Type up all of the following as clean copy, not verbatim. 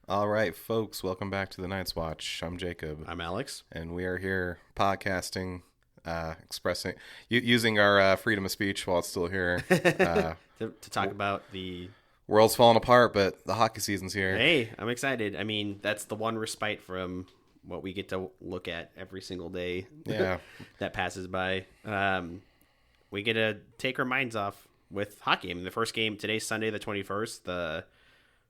All right, folks, welcome back to the Night's Watch. I'm Jacob. I'm Alex. And we are here podcasting, expressing, using our freedom of speech while it's still here. To talk about the... World's falling apart, but the hockey season's here. Hey, I'm excited. I mean, that's the one respite from what we get to look at every single day that passes by. We get to take our minds off with hockey. I mean, the first game, today's Sunday the 21st, the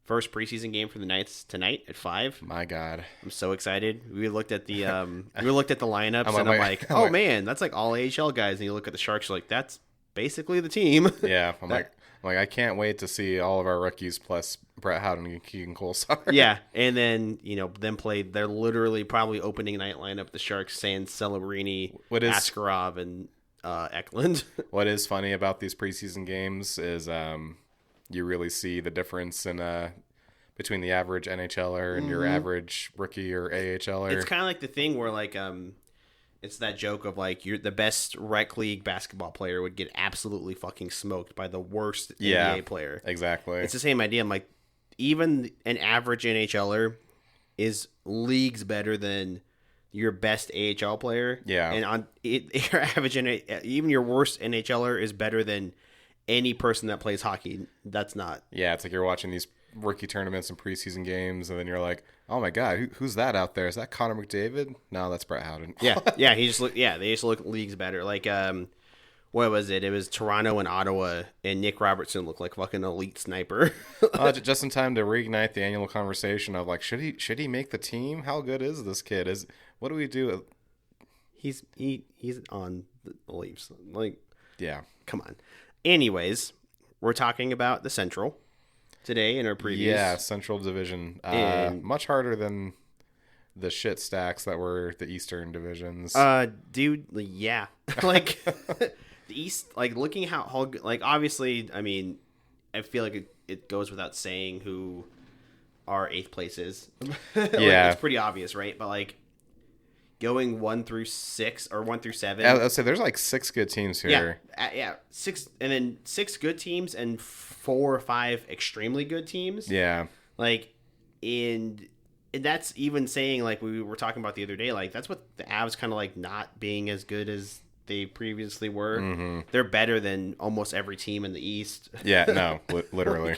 first preseason game for the Knights tonight at 5. My God. I'm so excited. We looked at the lineups, and I'm like, oh, man, that's like all AHL guys. And you look at the Sharks, you're like, that's basically the team. Yeah, I'm like, I can't wait to see all of our rookies plus Brett Howden and Keegan Colesar. Yeah, and then, them play, they're literally probably opening night lineup, the Sharks, saying Celebrini, Askarov, and Eklund. What is funny about these preseason games is you really see the difference in between the average NHLer and your average rookie or AHLer. It's kind of like the thing where, like, it's that joke of, like, you're the best rec league basketball player would get absolutely fucking smoked by the worst NBA player. Exactly. It's the same idea. I'm like, even an average NHLer is leagues better than your best AHL player. Yeah. And your average, even your worst NHLer is better than any person that plays hockey. That's not. Yeah, it's like you're watching these rookie tournaments and preseason games, and then you're like, oh my God, who's that out there? Is that Connor McDavid? No, that's Brett Howden. Yeah. They just look leagues better. Like, what was it? It was Toronto and Ottawa, and Nick Robertson looked like fucking elite sniper. Just in time to reignite the annual conversation of like, should he make the team? How good is this kid? What do we do? He's on the Leafs. Like, yeah, come on. Anyways, we're talking about the Central today in our previews. Yeah, Central Division. Much harder than the shit stacks that were the Eastern divisions. Dude, yeah. Like, the East, like, looking how like, obviously, I mean, I feel like it goes without saying who our 8th place is. Like, yeah. It's pretty obvious, right? But, like, going 1 through 6 or 1 through 7. I'd say there's like 6 good teams here. Yeah, 6, and then 6 good teams and 4 or 5 extremely good teams. Yeah, like, and that's even saying, like we were talking about the other day, like that's what the Avs kind of like not being as good as they previously were. Mm-hmm. They're better than almost every team in the East. Yeah, no, literally.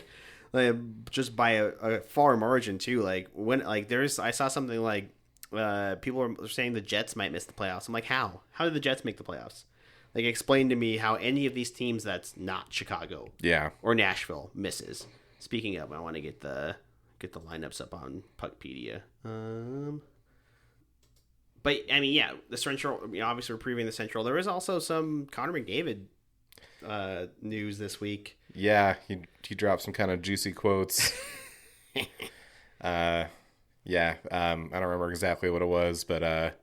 like, just by a far margin too. Like when I saw something like. People are saying the Jets might miss the playoffs. I'm like, how? How did the Jets make the playoffs? Like, explain to me how any of these teams that's not Chicago, or Nashville misses. Speaking of, I want to get the lineups up on Puckpedia. But I mean, yeah, the Central. Obviously, we're previewing the Central. There is also some Connor McDavid news this week. Yeah, he dropped some kind of juicy quotes. Yeah, I don't remember exactly what it was, but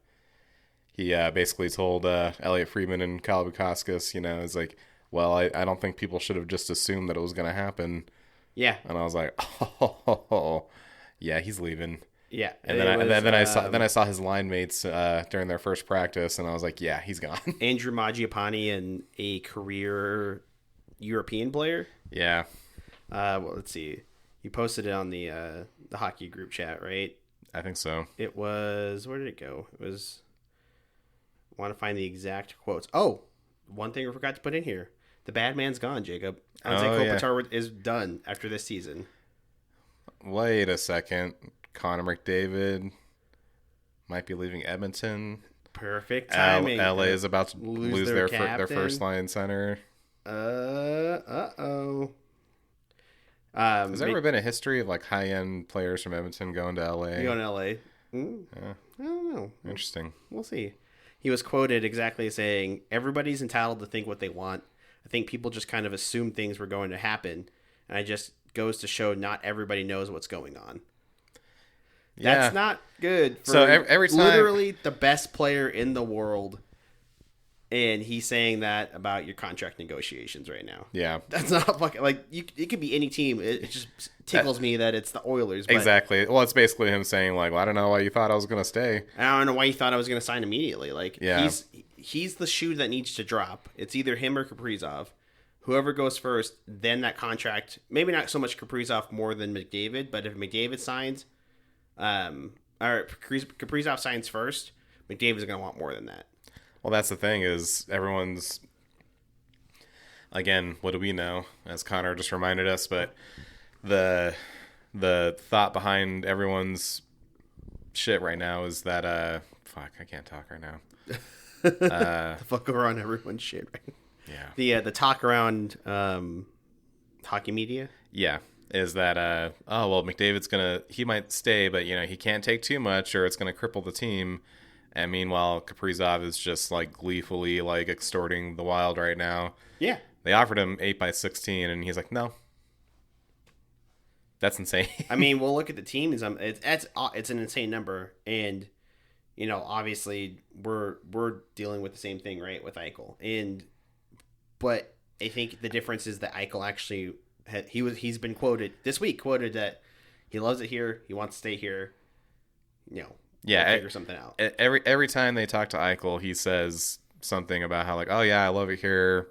he basically told Elliot Friedman and Kyle Bukauskas, is like, well, I don't think people should have just assumed that it was going to happen. Yeah. And I was like, oh, yeah, he's leaving. Yeah. And then I saw his line mates during their first practice, and I was like, yeah, he's gone. Andrew Mangiapane and a career European player. Yeah. Well, let's see. You posted it on the hockey group chat, right? I think so. It was, where did it go? It was, I want to find the exact quotes. Oh, one thing I forgot to put in here. The bad man's gone, Jacob. Andrzej Kopitar is done after this season. Wait a second. Connor McDavid might be leaving Edmonton. Perfect timing. LA is about to lose their first line center. Uh-oh. Has there ever been a history of like high-end players from Edmonton going to LA? Going to LA? I don't know. Interesting. We'll see. He was quoted exactly saying, "Everybody's entitled to think what they want. I think people just kind of assume things were going to happen, and it just goes to show not everybody knows what's going on." Yeah. That's not good for every time, literally the best player in the world. And he's saying that about your contract negotiations right now. Yeah. That's not fucking, like, it could be any team. It just tickles me that it's the Oilers. But exactly. Well, it's basically him saying, like, well, I don't know why you thought I was going to stay. I don't know why you thought I was going to sign immediately. Like, yeah. He's the shoe that needs to drop. It's either him or Kaprizov. Whoever goes first, then that contract, maybe not so much Kaprizov more than McDavid, but if McDavid signs, Or Kaprizov signs first. McDavid's going to want more than that. Well, that's the thing is everyone's, again, what do we know? As Connor just reminded us, but the thought behind everyone's shit right now is that fuck, I can't talk right now. The fuck around everyone's shit, right? Yeah. The talk around hockey media. Yeah, is that oh well, McDavid's he might stay, but he can't take too much, or it's gonna cripple the team. And meanwhile, Kaprizov is just like gleefully like extorting the Wild right now. Yeah, they offered him 8x16, and he's like, no. That's insane. I mean, we'll look at the team. It's an insane number, and obviously we're dealing with the same thing, right, with Eichel. But I think the difference is that Eichel actually he's been quoted this week that he loves it here, he wants to stay here. Yeah, figure something out. Every time they talk to Eichel, he says something about how like, oh yeah, I love it here.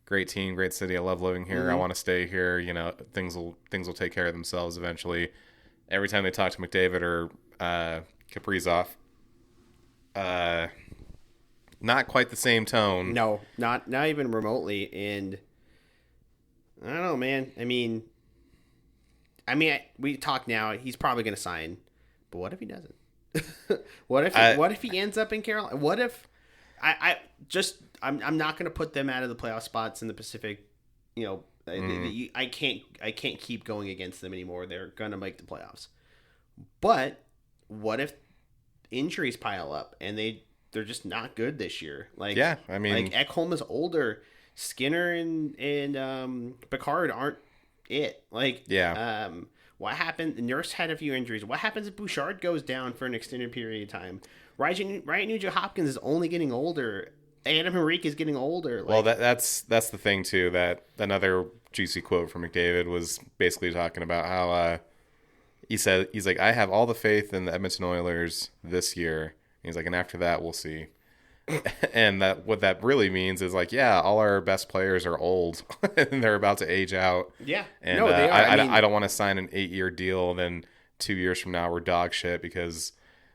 Great team, great city. I love living here. I want to stay here. Things will take care of themselves eventually. Every time they talk to McDavid or Kaprizov, not quite the same tone. No, not even remotely. And I don't know, man. I mean, we talk now. He's probably going to sign, but what if he doesn't? What if he ends up in Carolina? What if I'm not going to put them out of the playoff spots in the Pacific. I can't keep going against them anymore. They're going to make the playoffs. But what if injuries pile up and they're just not good this year? Like, yeah, I mean, like Ekholm is older. Skinner and Picard aren't it. Like, yeah. What happened? Nurse had a few injuries. What happens if Bouchard goes down for an extended period of time? Ryan Nugent-Hopkins is only getting older. Adam Henrique is getting older. Well, that's the thing too. That another juicy quote from McDavid was basically talking about how he's like, I have all the faith in the Edmonton Oilers this year. And he's like, and after that, we'll see. And what that really means is like, yeah, all our best players are old and they're about to age out. Yeah, and no, they are. I don't want to sign an 8-year deal. And then 2 years from now, we're dog shit because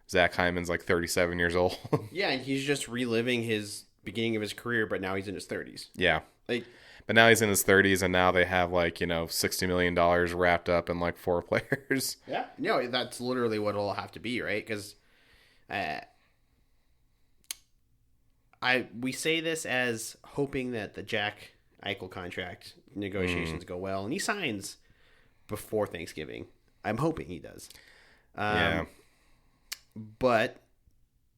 Zach Hyman's like 37 years old. Yeah, and he's just reliving his beginning of his career, but now he's in his 30s. Yeah. Like, but now he's in his 30s, and now they have like, $60 million wrapped up in like 4 players. Yeah. No, that's literally what it'll have to be, right? Because we say this as hoping that the Jack Eichel contract negotiations go well, and he signs before Thanksgiving. I'm hoping he does. Yeah. But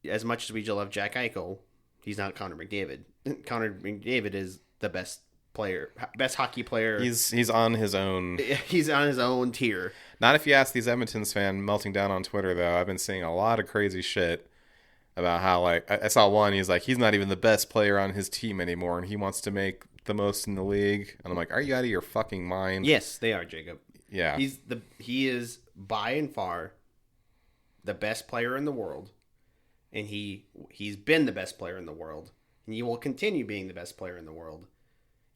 as much as we love Jack Eichel, he's not Connor McDavid. Connor McDavid is the best hockey player. He's on his own. He's on his own tier. Not if you ask these Edmonton's fan melting down on Twitter, though. I've been seeing a lot of crazy shit about how, like, I saw one, he's like, he's not even the best player on his team anymore, and he wants to make the most in the league. And I'm like, are you out of your fucking mind? Yes, they are, Jacob. Yeah. He is by and far the best player in the world, and he's been the best player in the world, and he will continue being the best player in the world.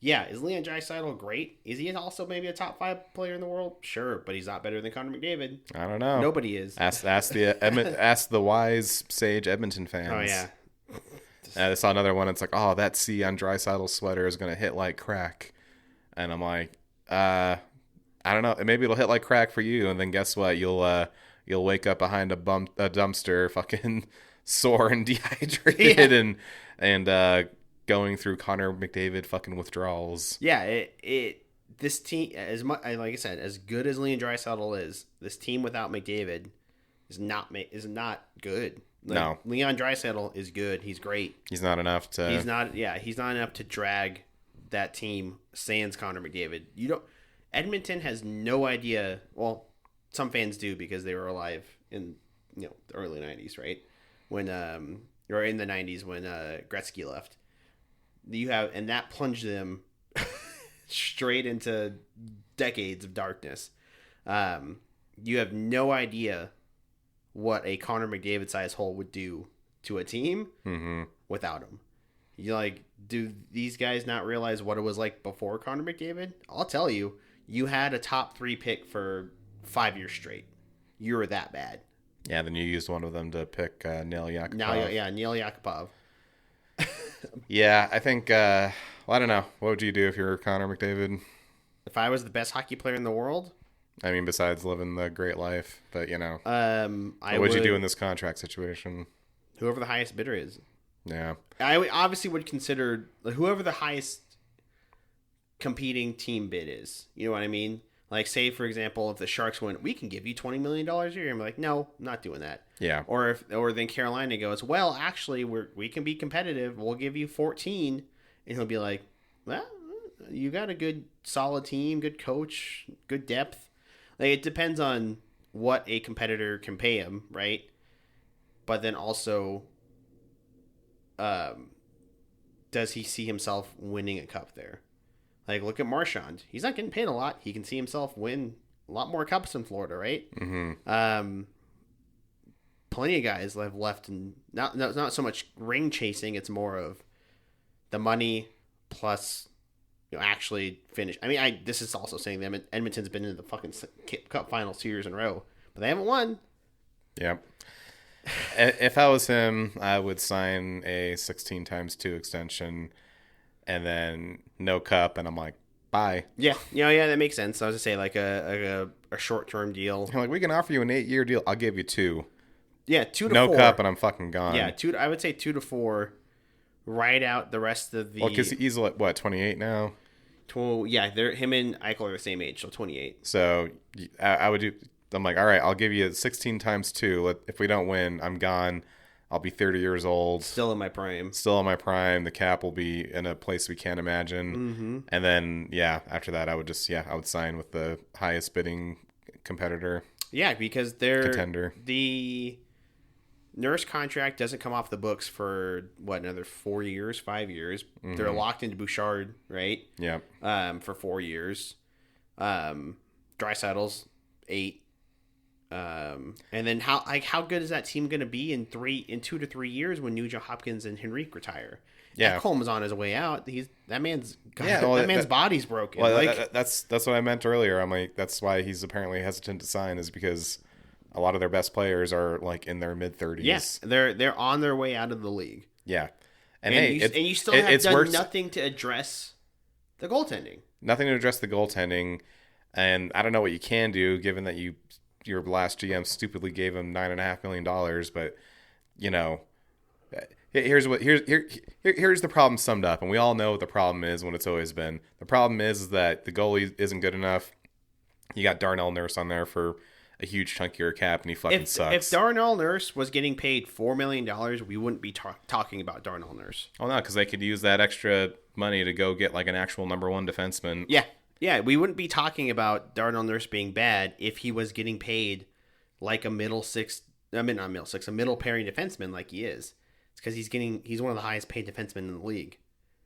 Yeah, is Leon Draisaitl great? Is he also maybe a top 5 player in the world? Sure, but he's not better than Connor McDavid. I don't know. Nobody is. Ask the wise sage Edmonton fans. Oh yeah. I saw another one. It's like, oh, that C on Draisaitl's sweater is gonna hit like crack, and I'm like, I don't know. Maybe it'll hit like crack for you, and then guess what? You'll wake up behind a dumpster, fucking sore and dehydrated, and going through Connor McDavid fucking withdrawals. Yeah, this team, as much like I said, as good as Leon Draisaitl is, this team without McDavid is not good. Like, no, Leon Draisaitl is good. He's great. He's not enough to. He's not enough to drag that team. Sans Connor McDavid, Edmonton has no idea. Well, some fans do because they were alive in the early '90s, right? When or in the '90s when Gretzky left. And that plunged them straight into decades of darkness. You have no idea what a Connor McDavid size hole would do to a team without him. Do these guys not realize what it was like before Connor McDavid? I'll tell you, you had a top 3 pick for 5 years straight. You were that bad. Yeah, then you used one of them to pick Neil Yakupov. Neil Yakupov. Yeah, I think. Well, I don't know. What would you do if you were Connor McDavid? If I was the best hockey player in the world, I mean, besides living the great life, but what would you do in this contract situation? Whoever the highest bidder is. Yeah, obviously would consider whoever the highest competing team bid is. You know what I mean? Like, say for example, if the Sharks went, we can give you $20 million a year. I'm like, no, I'm not doing that. Yeah. Or then Carolina goes, well, actually, we can be competitive. We'll give you 14, and he'll be like, well, you got a good, solid team, good coach, good depth. Like, it depends on what a competitor can pay him, right? But then also, does he see himself winning a cup there? Like, look at Marchand. He's not getting paid a lot. He can see himself win a lot more cups in Florida, right? Mm-hmm. Plenty of guys have left, and not so much ring chasing. It's more of the money plus, actually finish. I mean, this is also saying that Edmonton's been in the fucking cup finals 2 years in a row, but they haven't won. Yeah. If I was him, I would sign a 16x2 extension. And then no cup, and I'm like, bye. Yeah, that makes sense. I was gonna say like a short-term deal. I'm like, we can offer you an 8-year deal. I'll give you 2. Yeah, 2 to 4. No cup, and I'm fucking gone. Yeah, I would say 2 to 4. Ride out the rest of the. Well, because he's like what, 28 now. Him and Eichel are the same age, so 28. So I would do. I'm like, all right, I'll give you 16x2. If we don't win, I'm gone. I'll be 30 years old. Still in my prime. The cap will be in a place we can't imagine. Mm-hmm. And then, after that, I would sign with the highest bidding competitor. Yeah, because contender. The Nurse contract doesn't come off the books for, another 4 years, 5 years. Mm-hmm. They're locked into Bouchard, right? Yeah. For 4 years. Draisaitl's 8. And then how good is that team going to be in 2 to 3 years when Nugent Hopkins and Henrique retire? Yeah, Ekholm's on his way out. That man's body's broken. Well, that's what I meant earlier. I'm like, that's why he's apparently hesitant to sign, is because a lot of their best players are like in their mid-30s. Yes, they're on their way out of the league. Yeah, and you still have done nothing to address the goaltending. Nothing to address the goaltending, and I don't know what you can do given that your last GM stupidly gave him $9.5 million, but here's the problem summed up, and we all know what the problem is when it's always been. The problem is that the goalie isn't good enough. You got Darnell Nurse on there for a huge chunk of your cap, and he fucking sucks. If Darnell Nurse was getting paid $4 million, we wouldn't be talking about Darnell Nurse. Oh no, because they could use that extra money to go get like an actual number one defenseman. Yeah, we wouldn't be talking about Darnell Nurse being bad if he was getting paid like a middle pairing defenseman like he is. It's because he's one of the highest paid defensemen in the league.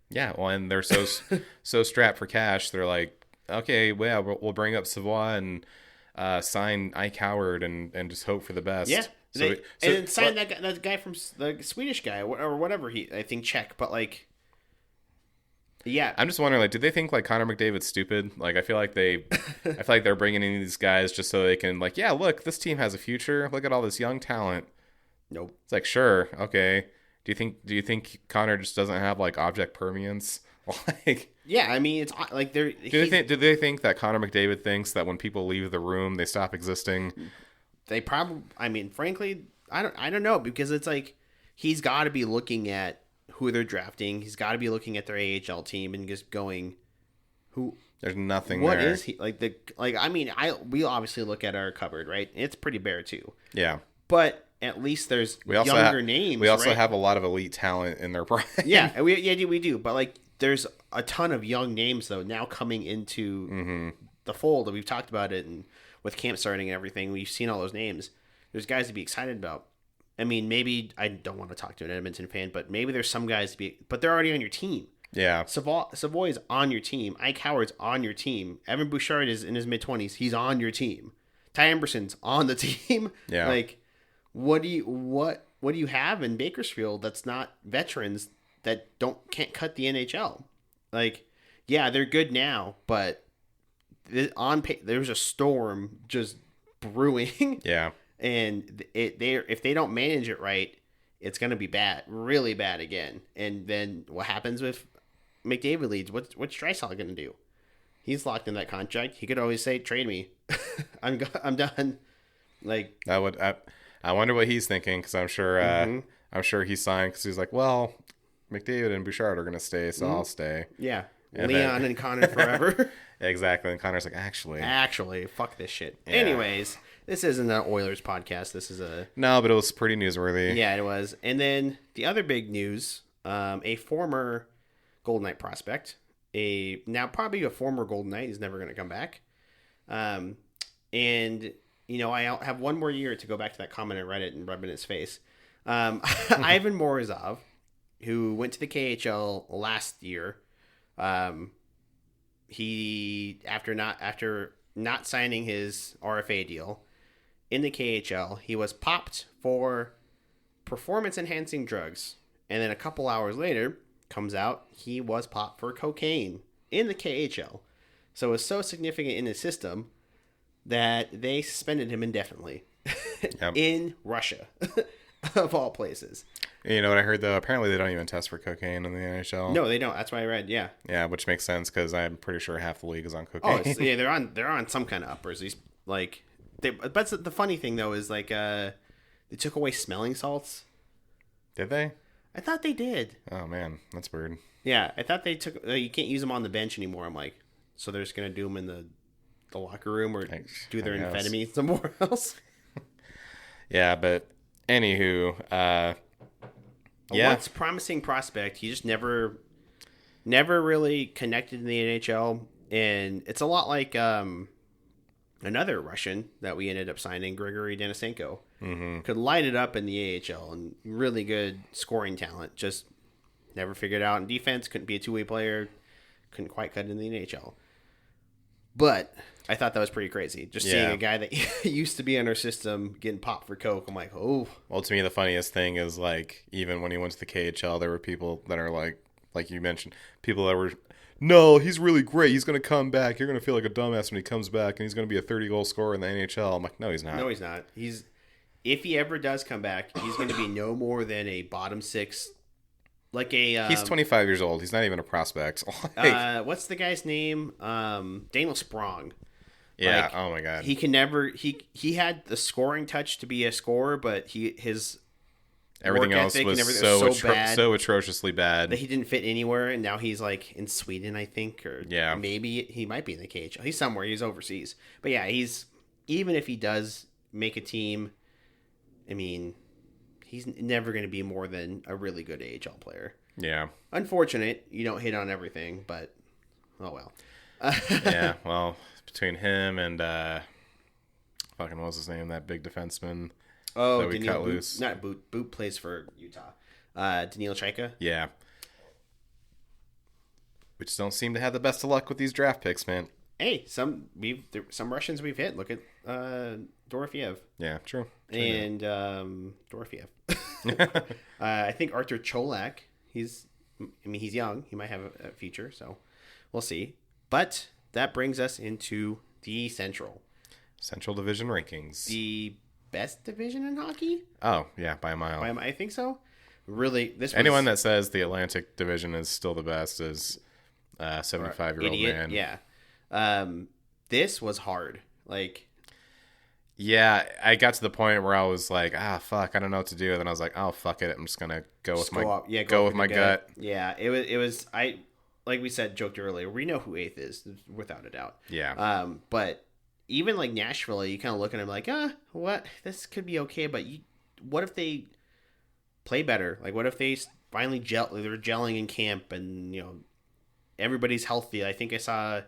Yeah, well, and they're so strapped for cash. They're like, okay, well, we'll bring up Savoie and sign Ike Howard and just hope for the best. Yeah, and sign that guy from the Swedish guy or whatever I think Czech, but like. Yeah, I'm just wondering, like, did they think like Connor McDavid's stupid? Like, I feel like they're bringing in these guys just so they can, like, yeah, look, this team has a future. Look at all this young talent. Nope. It's like, sure, okay. Do you think Connor just doesn't have like object permanence? Like, yeah, I mean, it's like they're. Do they think that Connor McDavid thinks that when people leave the room, they stop existing? They probably. I mean, frankly, I don't know, because it's like he's got to be looking at who they're drafting. He's got to be looking at their AHL team and just going, who? There's nothing what there. What is he like? I mean, we obviously look at our cupboard, right? It's pretty bare too. Yeah, but at least there's younger names. We also right? have a lot of elite talent in their prime. Yeah, we do. But like, there's a ton of young names though now coming into the fold. We've talked about it, and with camp starting and everything, we've seen all those names. There's guys to be excited about. I mean, maybe I don't want to talk to an Edmonton fan, but maybe there's some guys but they're already on your team. Yeah. Savoy is on your team. Ike Howard's on your team. Evan Bouchard is in his mid-20s. He's on your team. Ty Emberson's on the team. Yeah. Like, what do you have in Bakersfield that's not veterans that can't cut the NHL? Like, yeah, they're good now, but there's a storm just brewing. Yeah. and if they don't manage it right, it's going to be bad, really bad again. And then what happens with McDavid leads? What's Draisaitl going to do? He's locked in that contract. He could always say, "Trade me, I'm done." Like I wonder what he's thinking, because I'm sure he's signed because he's like, well, McDavid and Bouchard are going to stay, so I'll stay. Yeah, And Leon and Connor forever. Exactly. And Connor's like, actually, fuck this shit. Yeah. Anyways, this isn't an Oilers podcast. This is a no, but it was pretty newsworthy. Yeah, it was. And then the other big news: a former Golden Knight prospect, now probably a former Golden Knight, is never going to come back. And I have one more year to go back to that comment I read it and rub in his face. Ivan Morozov, who went to the KHL last year, he after not signing his RFA deal in the KHL, he was popped for performance enhancing drugs, and then a couple hours later comes out he was popped for cocaine in the KHL. So it was so significant in his system that they suspended him indefinitely in Russia, of all places. You know what I heard, though? Apparently they don't even test for cocaine in the NHL. No, they don't. That's what I read. Yeah. Yeah, which makes sense because I'm pretty sure half the league is on Oh, cocaine. yeah, they're on some kind of uppers. These but the funny thing though is like they took away smelling salts. Did they? I thought they did. Oh man, that's weird. Yeah, I thought they took. You can't use them on the bench anymore. I'm like, so they're just gonna do them in the locker room or do their amphetamine somewhere else. Yeah, but anywho, A once promising prospect, he just never really connected in the NHL, and it's a lot like another Russian that we ended up signing, Grigory Denisenko. Mm-hmm. Could light it up in the AHL and really good scoring talent, just never figured out in defense, couldn't be a two-way player, couldn't quite cut in the NHL. But I thought that was pretty crazy. Just seeing a guy that used to be in our system getting popped for coke. I'm like, oh. Well, to me, the funniest thing is, like, even when he went to the KHL, there were people that are like you mentioned, people that were, no, he's really great. He's going to come back. You're going to feel like a dumbass when he comes back, and he's going to be a 30-goal scorer in the NHL. I'm like, no, he's not. No, he's not. If he ever does come back, he's going to be no more than a bottom six. Like he's 25 years old. He's not even a prospect. What's the guy's name? Daniel Sprong. Yeah. Like, oh my god. He can never. He had the scoring touch to be a scorer, but his everything work else ethic was and everything was so atrociously bad that he didn't fit anywhere. And now he's like in Sweden, I think, or maybe he might be in the KHL. He's somewhere. He's overseas. But yeah, he's even if he does make a team, I mean, he's never going to be more than a really good AHL player. Yeah. Unfortunate. You don't hit on everything, but oh well. Yeah, well, between him and fucking what was his name? That big defenseman that we cut loose. Not Boot. Boot plays for Utah. Daniil Chaika. Yeah. We just don't seem to have the best of luck with these draft picks, man. Hey, some Russians we've hit. Look at Dorofiev. Yeah, true. And Dorofiev. I think Arthur Cholak. He's young. He might have a future, so we'll see. But that brings us into the Central Division rankings. The best division in hockey? Oh, yeah, by a mile. I think so. Really, anyone that says the Atlantic Division is still the best is a 75-year-old man. Yeah. This was hard. Like, yeah, I got to the point where I was like, fuck, I don't know what to do. And then I was like, oh, fuck it. I'm just going to go with my gut. Yeah, it was, like we said, joked earlier, we know who 8th is, without a doubt. Yeah. But even like Nashville, you kind of look at them like, what? This could be okay, but what if they play better? Like, what if they finally they're gelling in camp and, everybody's healthy? I think I saw,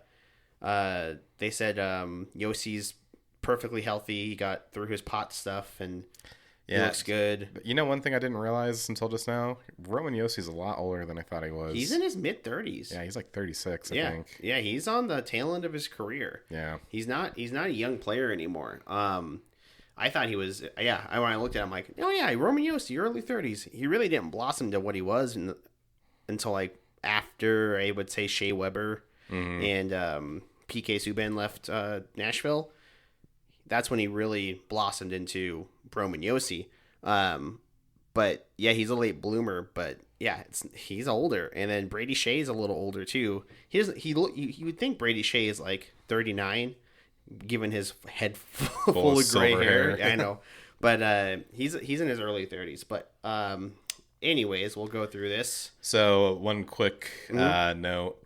they said Yossi's perfectly healthy. He got through his pot stuff and he looks good. But one thing I didn't realize until just now, Roman Yossi's a lot older than I thought he was. He's in his mid-30s. Yeah, he's like 36, I think. Yeah, he's on the tail end of his career. Yeah. He's not a young player anymore. I thought he was, when I looked at him, I'm like, oh yeah, Roman Josi, early 30s. He really didn't blossom to what he was until like after, I would say, Shea Weber and PK Subban left Nashville. that's when he really blossomed into Roman Yossi. But yeah, he's a late bloomer. But yeah, he's older, and then Brady Shea's a little older too. He doesn't. You would think Brady Shea is like 39, given his head full of gray hair. I know, but he's in his early 30s. But anyways, we'll go through this. So one quick note,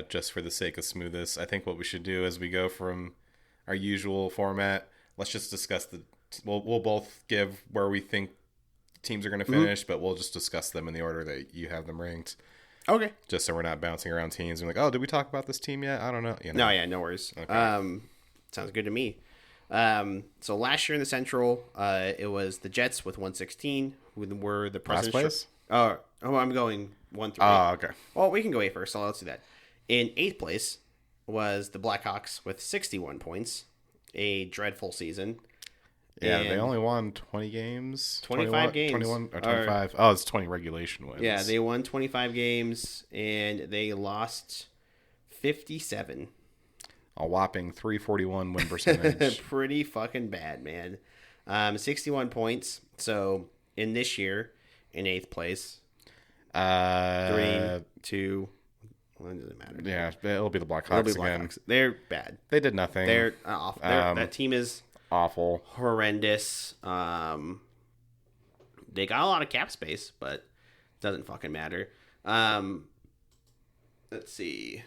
just for the sake of smoothness, I think what we should do as we go from our usual format, let's just discuss we'll both give where we think teams are going to finish, but we'll just discuss them in the order that you have them ranked. Okay. Just so we're not bouncing around teams and like, oh, did we talk about this team yet? I don't know. No, yeah, no worries. Okay. Sounds good to me. So last year in the Central, it was the Jets with 116, who were the President's place? I'm going 1 through 8. Oh, okay. Well, we can go 8 first, so let's do that. In 8th place was the Blackhawks with 61 points, a dreadful season. Yeah, they only won 20 games. 25 games. 21 or 25. Oh, it's 20 regulation wins. Yeah, they won 25 games, and they lost 57. A whopping 341 win percentage. Pretty fucking bad, man. 61 points. So, in this year, in 8th place. 3, 2... When does it matter? Yeah, it'll be the Blackhawks again. They're bad. They did nothing. They're awful. That team is... awful, horrendous. They got a lot of cap space, but it doesn't fucking matter. Let's see,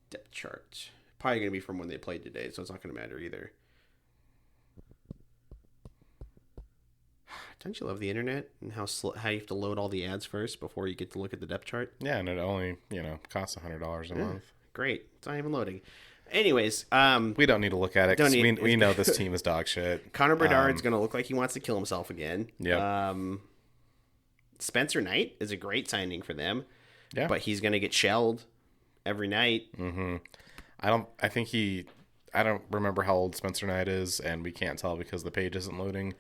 depth chart. Probably gonna be from when they played today, so it's not gonna matter either. Don't you love the internet and how you have to load all the ads first before you get to look at the depth chart? Yeah, and it only costs $100 a month. Great, it's not even loading. Anyways, we don't need to look at it because we know this team is dog shit. Connor Bedard's going to look like he wants to kill himself again. Yeah. Spencer Knight is a great signing for them. Yeah. But he's going to get shelled every night. Mm-hmm. I don't remember how old Spencer Knight is, and we can't tell because the page isn't loading.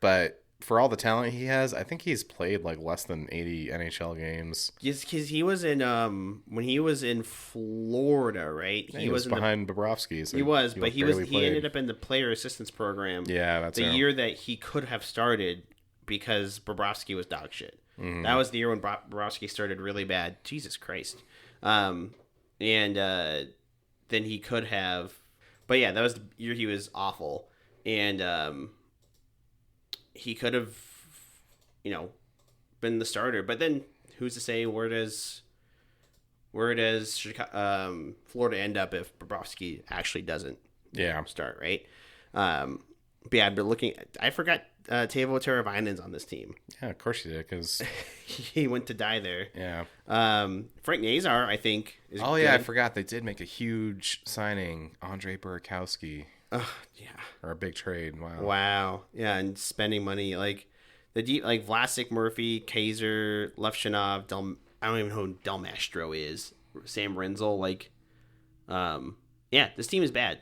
But for all the talent he has, I think he's played like less than 80 NHL games. Yes, because he was in when he was in Florida, right? He was behind Bobrovsky. So he ended up in the player assistance program. Yeah, that's the year that he could have started because Bobrovsky was dog shit. Mm-hmm. That was the year when Bobrovsky started really bad. Jesus Christ. And then he could have, but yeah, that was the year he was awful, and he could have, been the starter. But then who's to say where does Florida end up if Bobrovsky actually doesn't start, right? But yeah, I forgot Teuvo Teravainen's on this team. Yeah, of course you did, because he went to die there. Yeah. Frank Nazar, I think, is good. Yeah, I forgot they did make a huge signing, Andre Burakovsky. Yeah. Or a big trade. Wow. Yeah, and spending money like like Vlasic, Murphy, Kaiser, Levchinov, I don't even know who Del Mastro is. Sam Renzel, yeah, this team is bad.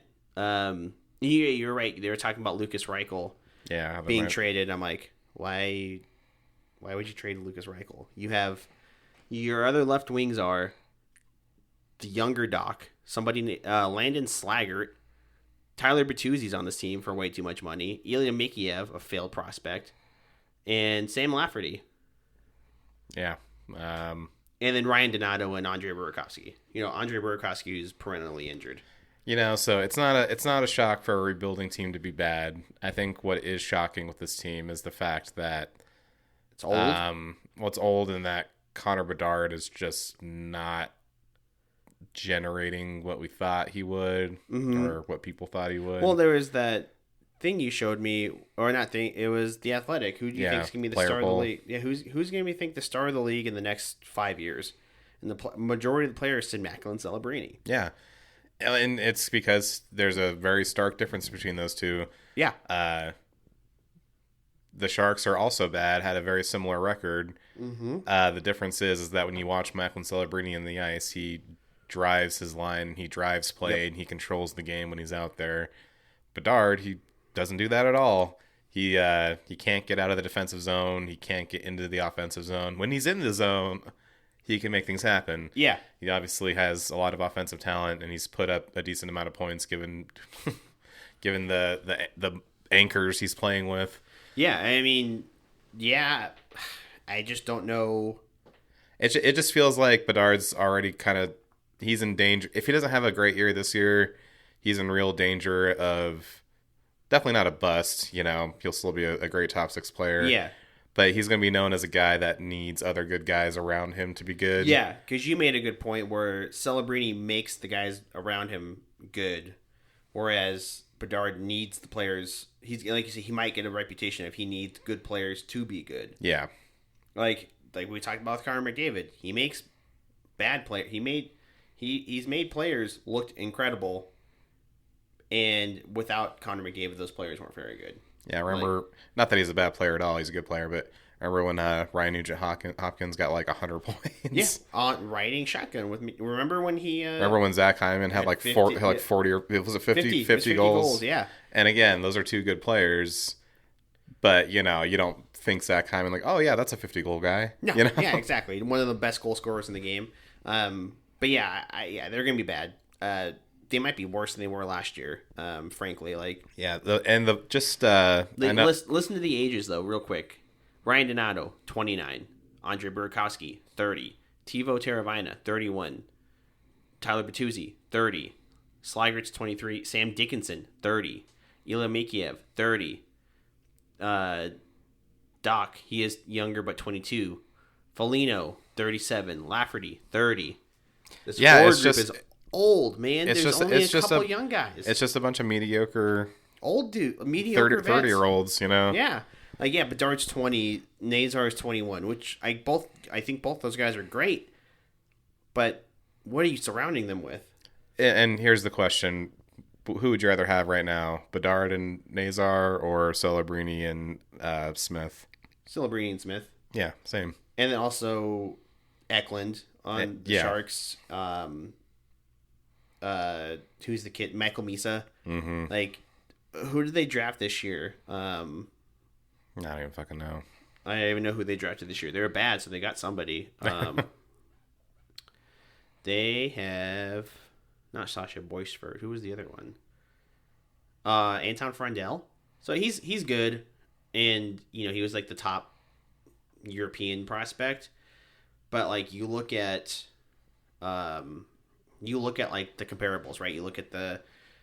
You're right. They were talking about Lucas Reichel being traded. I'm like, why would you trade Lucas Reichel? You have your other left wings are the younger Doc, somebody Landon Slaggert, Tyler Bertuzzi's on this team for way too much money, Ilya Mikheyev, a failed prospect, and Sam Lafferty. Yeah. And then Ryan Donato and Andre Burakovsky. Andre Burakovsky is perennially injured. So it's not a shock for a rebuilding team to be bad. I think what is shocking with this team is the fact that it's old. It's old, and that Connor Bedard is just not generating what we thought he would, or what people thought he would. Well, there was that thing you showed me, or not thing. It was The Athletic. Who do you think is going to be the star of the league? Yeah, who's going to be the star of the league in the next 5 years? And the majority of the players said Macklin Celebrini. Yeah. And it's because there's a very stark difference between those two. Yeah. The Sharks are also bad, had a very similar record. Mm-hmm. The difference is that when you watch Macklin Celebrini in the ice, he drives his line, he drives play, and he controls the game when he's out there. Bedard, he doesn't do that at all. He can't get out of the defensive zone. He can't get into the offensive zone. When he's in the zone, he can make things happen. Yeah. He obviously has a lot of offensive talent, and he's put up a decent amount of points given given the anchors he's playing with. Yeah, I mean, yeah, I just don't know. It just feels like Bedard's already kind of, he's in danger. If he doesn't have a great year this year, he's in real danger of definitely not a bust. You know, he'll still be a great top 6 player. Yeah. But he's going to be known as a guy that needs other good guys around him to be good. Yeah, because you made a good point where Celebrini makes the guys around him good, whereas Bedard needs the players. He's like you said, he might get a reputation if he needs good players to be good. Yeah. Like we talked about with Connor McDavid, he makes bad play. He's made players look incredible, and without Connor McDavid, those players weren't very good. Yeah, I remember, not that he's a bad player at all, he's a good player, but I remember when Ryan Nugent-Hopkins got like 100 points. Yeah, riding shotgun with me. Remember when he... remember when Zach Hyman had like 40, or was it 50 50 goals? Yeah. And again, those are two good players, but you know, you don't think Zach Hyman like, oh yeah, that's a 50-goal guy. No, you know? Yeah, exactly. One of the best goal scorers in the game. But yeah, they're going to be bad. They might be worse than they were last year, frankly. Like, yeah, listen to the ages, though, real quick. Ryan Donato, 29. Andre Burakovsky, 30. Teuvo Teravainen, 31. Tyler Bertuzzi, 30. Sligert's 23. Sam Dickinson, 30. Ilya Mikheyev, 30. Doc, he is younger but 22. Foligno, 37. Lafferty, 30. This forward group is old, man. There's only a couple young guys. It's just a bunch of mediocre... mediocre 30-year-olds, you know? Yeah. Bedard's 20, Nazar's 21, which I think both those guys are great. But what are you surrounding them with? And here's the question. Who would you rather have right now? Bedard and Nazar or Celebrini and Smith? Celebrini and Smith. Yeah, same. And then also Eklund on the Sharks. Who's the kid? Michael Misa. Mm-hmm. Like, who did they draft this year? I don't even fucking know. I don't even know who they drafted this year. They were bad, so they got somebody. They have not Sasha Boisford. Who was the other one? Anton Frondell. So he's good, and you know he was like the top European prospect. But like you look at like the comparables, right? You look at the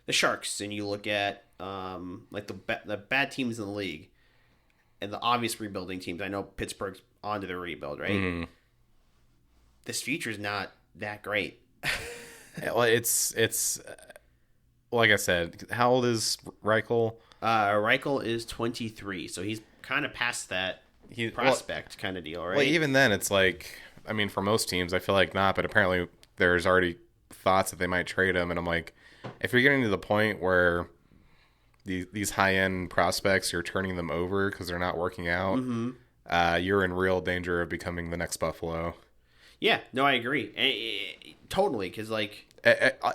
Sharks, and you look at like the bad teams in the league. And the obvious rebuilding teams. I know Pittsburgh's onto their rebuild, right? Mm-hmm. This future's not that great. Well, it's like I said. How old is Reichel? Reichel is 23, so he's kind of past that prospect kind of deal, right? Well, even then, it's like, I mean, for most teams, I feel like not, but apparently there's already thoughts that they might trade him, and I'm like, if you're getting to the point where these high-end prospects, you're turning them over because they're not working out, mm-hmm. You're in real danger of becoming the next Buffalo. Yeah, no, I agree. Totally, because, like...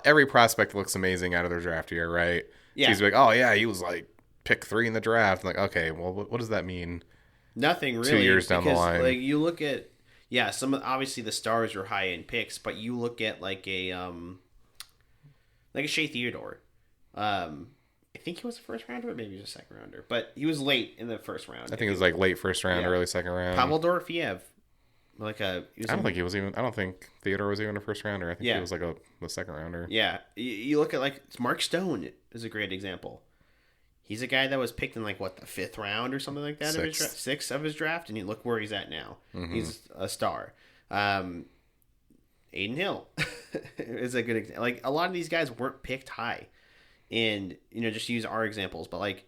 Every prospect looks amazing out of their draft year, right? Yeah. So he's like, oh, yeah, he was, like, pick 3 in the draft. I'm like, okay, well, what does that mean? Nothing, really. 2 years down the line. Like, you look at... Yeah, obviously the stars are high-end picks, but you look at, like a Shea Theodore. I think he was a first rounder, or maybe he was a second rounder. But he was late in the first round. I think it was like late first round, early second round. Pavel Dorofiev. I don't think Theodore was even a first rounder. I think he was like a second rounder. Yeah. You look at like Mark Stone is a great example. He's a guy that was picked in like the 5th round or something like that. Sixth of his draft, and you look where he's at now. Mm-hmm. He's a star. Aiden Hill is a good example. Like a lot of these guys weren't picked high. And, just use our examples, but like,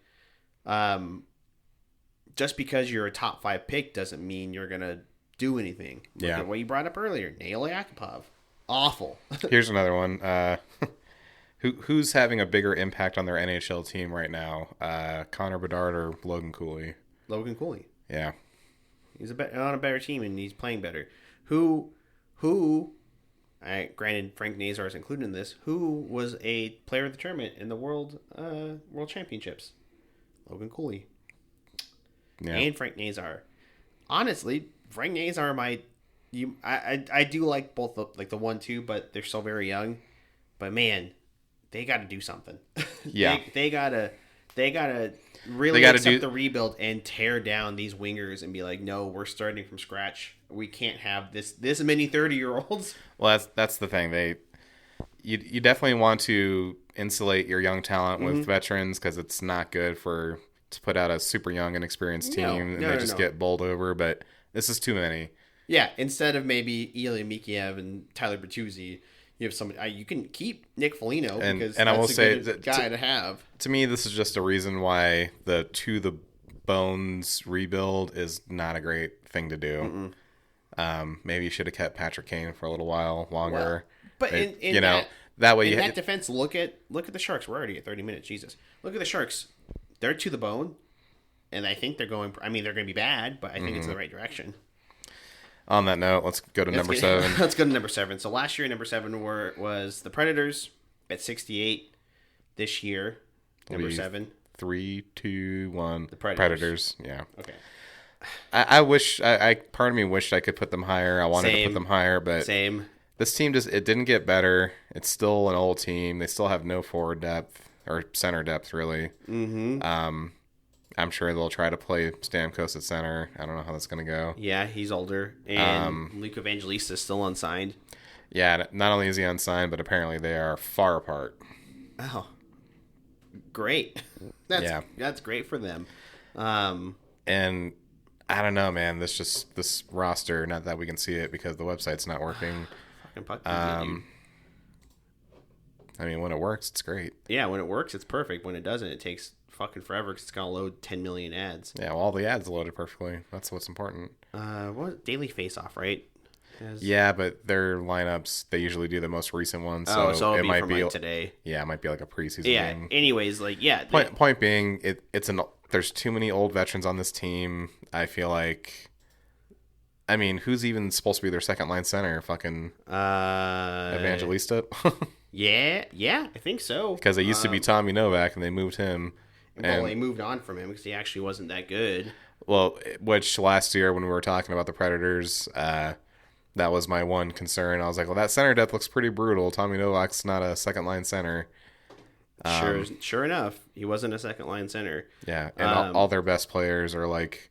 just because you're a top 5 pick doesn't mean you're going to do anything. Look at what you brought up earlier. Nail Yakupov. Awful. Here's another one. Who's having a bigger impact on their NHL team right now? Connor Bedard or Logan Cooley? Logan Cooley. Yeah. He's on a better team and he's playing better. Who granted, Frank Nazar is included in this. Who was a player of the tournament in the World Championships? Logan Cooley. Yeah. And Frank Nazar. Honestly, Frank Nazar might I do like both like the 1-2, but they're still very young. But man, they got to do something. Yeah. They gotta really accept the rebuild and tear down these wingers and be like, no, we're starting from scratch. We can't have this many 30-year-olds. Well, that's the thing. You definitely want to insulate your young talent with veterans, because it's not good to put out a super young inexperienced team and they just get bowled over. But this is too many. Yeah, instead of maybe Ilya Mikheyev and Tyler Bertuzzi, you have somebody. You can keep Nick Foligno, because that's I will say good guy to have. To me, this is just a reason why the To the Bones rebuild is not a great thing to do. Maybe you should have kept Patrick Kane for a little while longer. But in that way, that defense, look at the Sharks. We're already at 30 minutes. Jesus, look at the Sharks. They're to the bone, and I think they're going. I mean, they're going to be bad, but I think it's in the right direction. On that note, let's go to number 7. Let's go to number 7. So last year, number 7 was the Predators at 68. This year, number 7. 3, 2, 1. The Predators. Yeah. Okay. I wish. Part of me wished I could put them higher. I wanted to put them higher, but this team it didn't get better. It's still an old team. They still have no forward depth or center depth, really. I'm sure they'll try to play Stamkos at center. I don't know how that's going to go. Yeah, he's older. And Luke Evangelista is still unsigned. Yeah, not only is he unsigned, but apparently they are far apart. Oh, great. That's great for them. And I don't know, man. This roster, not that we can see it because the website's not working. Fucking puck. I mean, when it works, it's great. Yeah, when it works, it's perfect. When it doesn't, it takes fucking forever because it's gonna load 10 million ads. Yeah, well, all the ads loaded perfectly. That's what's important. What daily face-off, right? Yeah, but their lineups, they usually do the most recent ones. So it might be today. Yeah, it might be like a preseason game. Anyways, Point being, there's too many old veterans on this team. I feel like. I mean, who's even supposed to be their second line center? Fucking Evangelista. Yeah, I think so. Because it used to be Tommy Novak, and they moved him. Well, they moved on from him because he actually wasn't that good. Well, which last year when we were talking about the Predators, that was my one concern. I was like, well, that center depth looks pretty brutal. Tommy Novak's not a second line center. Sure enough, he wasn't a second line center. Yeah, and all their best players are like